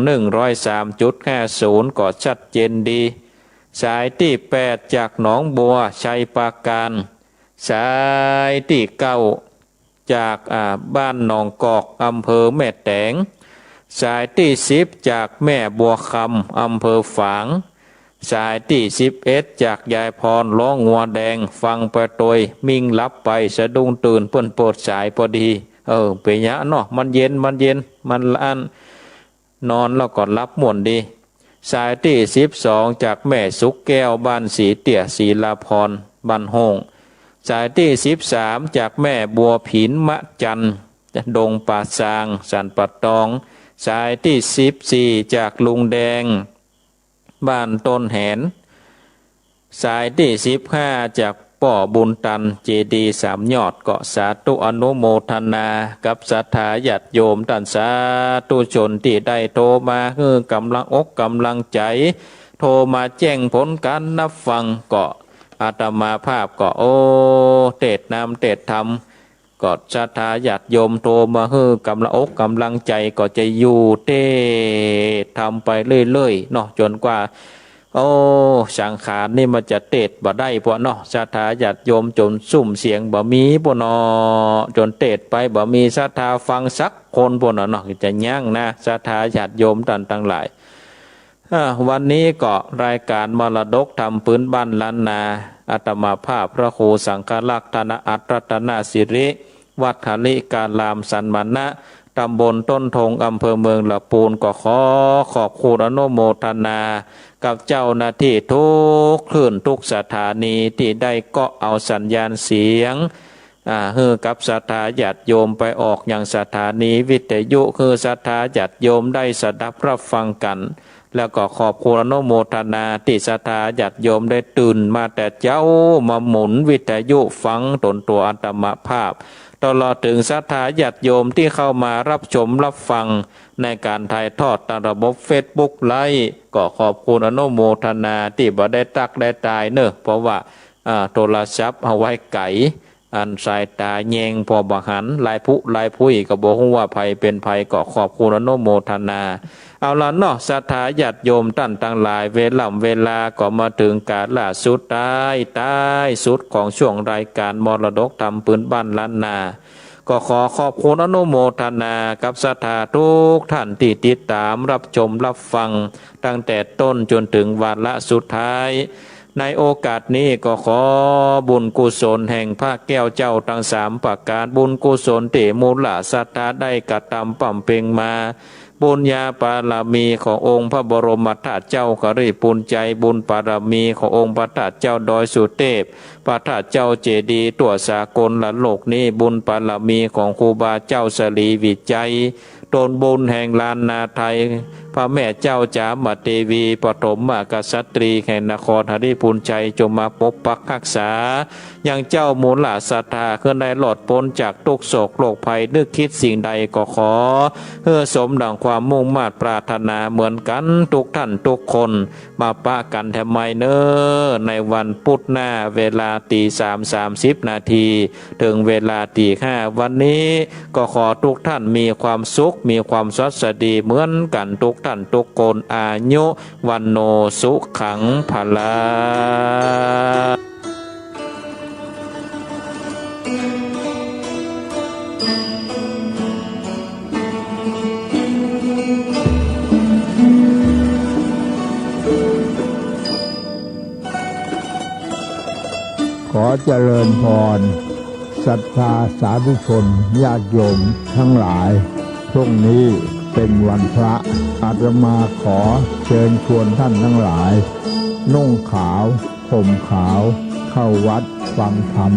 103.50 ก็ชัดเจนดีสายที่แปดจากหนองบัวชัยปราการสายที่เก้าจากบ้านหนองกอกอำเภอแม่แตงสายที่สิบจากแม่บัวคำอำเภอฝางสายที่11จากยายพรล้องงัวแดงฟังไปโดยมิ่งลับไปสะดุ้งตื่นเปิ้นโปรดสายพอดีเปียะเนาะมันเย็นมันล้านนอนแล้วก็รับม่วนดีสายที่12จากแม่สุกแก้วบ้านสีเตี่ยศรีลาพรบ้านโฮงสายที่13จากแม่บัวผินมะจันดงป่าซางสันปัดตองสายที่14จากลุงแดงบ้านต้นแหนสายที่15จากป่อบุญตันเจดีสามยอดเกาะสาธุอนุโมทนากับศรัทธาญาติโยมท่านสาธุชนที่ได้โทรมาคือกำลังอกกำลังใจโทรมาแจ้งผลการนับฟังเกาะอาตมาภาพก็เทศนำเทศธรรมก็ศรัทธาญาติโยมโทรมาคือกำลังอกกำลังใจก็จะอยู่เทศทำไปเรื่อยๆเนาะจนกว่าสังขารนี่มันจะเตดบ่ได้พวกเนาะศรัทธาญาติโยมจนซุ่มเสียงบ่มีพวกเนาะจนเตดไปบ่มีศรัทธาฟังสักคนพวกเนาะจะยั่งนะศรัทธาญาติโยมทั้งหลายวันนี้ก็รายการมรดกธรรมพื้นบ้านล้านนาอาตมาภาพพระครูสังฆลักษณ์ธนอัตรัตนสิริวัดหลิการลามสันมานะตำบลต้นทงอำเภอเมืองละปูนก็ขอขอบคุณอนุโมทนากับเจ้าหน้าที่ทุกคลื่นทุกสถานีที่ได้ก็เอาสัญญาณเสียงคือกับศรัทธาญาติโยมไปออกอย่างสถานีวิทยุคือศรัทธาญาติโยมได้สดับรับฟังกันแล้วก็ขอบคุณอนุโมทนาที่ศรัทธาญาติโยมได้ตื่นมาแต่เจ้ามาหมุนวิทยุฟังตนตัวอาตมาภาพตลอดถึงศรัทธาญาติโยมที่เข้ามารับชมรับฟังในการถ่ายทอดตามระบบเฟซบุ๊กไลฟ์ก็ขอบคุณอนุโมทนาที่บ่ได้ตักได้ตายเนอะเพราะว่า โทรศัพท์เอาไว้ไก่อันสายตาแยงพอบักหันลายผู้ก็บอกว่าภัยเป็นภัยก็ขอบคุณอนุโมทนาเอาละเนาะศรัทธาญาติโยมท่านทั้งหลายเวลาก็มาถึงกาลล่าสุดท้ายสุดของช่วงรายการมรดกธรรมพื้นบ้านล้านนาก็ขอขอบคุณอนุโมทนากับศรัทธาทุกท่านที่ติดตามรับชมรับฟังตั้งแต่ต้นจนถึงวาระสุดท้ายในโอกาสนี้ก็ขอบุญกุศลแห่งพระแก้วเจ้าทั้งสามประการบุญกุศลที่มูลศรัทธาได้กระทำปั่มเพ็งมาบุญญาบารมีขององค์พระบรมธาตุเจ้ากริปุญใจบุญบารมีขององค์พระธาตุเจ้าดอยสุเทพพระธาตุเจ้าเจดีย์ตัวสากลละโลกนี้บุญบารมีของครูบาเจ้าสลีวิจัยตนบุญแห่งลานนาไทยพระแม่เจ้าจามเทวีปฐมกษัตรีแห่งนครหริพูนชัยจงมาปกปักรักษายังเจ้ามูลศรัทธาเพื่อได้หลอดพ้นจากทุกโศกโรคภัยนึกคิดสิ่งใดก็ขอเพื่อสมดังความมุ่งมา่ปรารถนาเหมือนกันทุกท่านทุกคนมาปะกันทำไมเนอในวันพุธหน้าเวลา3:30 นาทีถึงเวลา5:00วันนี้ก็ขอทุกท่านมีความสุขมีความสวัสดีเหมือนกันทุกท่านทุกคนอายุวันโนสุขังพลาขอเจริญพรศรัทธาสาธุชนญาติโยมทั้งหลายพรุ่งนี้เป็นวันพระอาตมาขอเชิญชวนท่านทั้งหลายนุ่งขาวห่มขาวเข้าวัดฟังธรรม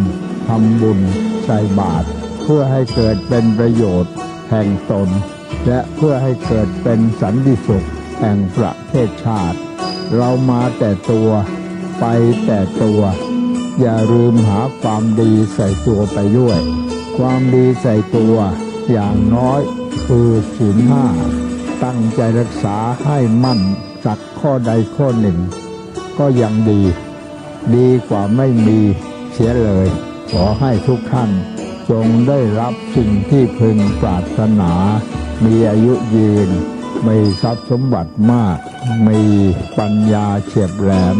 ทำบุญใส่บาตรเพื่อให้เกิดเป็นประโยชน์แห่งตนและเพื่อให้เกิดเป็นสันติสุขแห่งประเทศชาติเรามาแต่ตัวไปแต่ตัวอย่าลืมหาความดีใส่ตัวไปด้วยความดีใส่ตัวอย่างน้อยคือศีล 5ตั้งใจรักษาให้มั่นสักข้อใดข้อหนึ่งก็ยังดีกว่าไม่มีเสียเลยขอให้ทุกท่านจงได้รับสิ่งที่พึงปรารถนามีอายุยืนมีทรัพย์สมบัติมากมีปัญญาเฉียบแหลม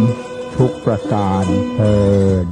ทุกประการเทอญ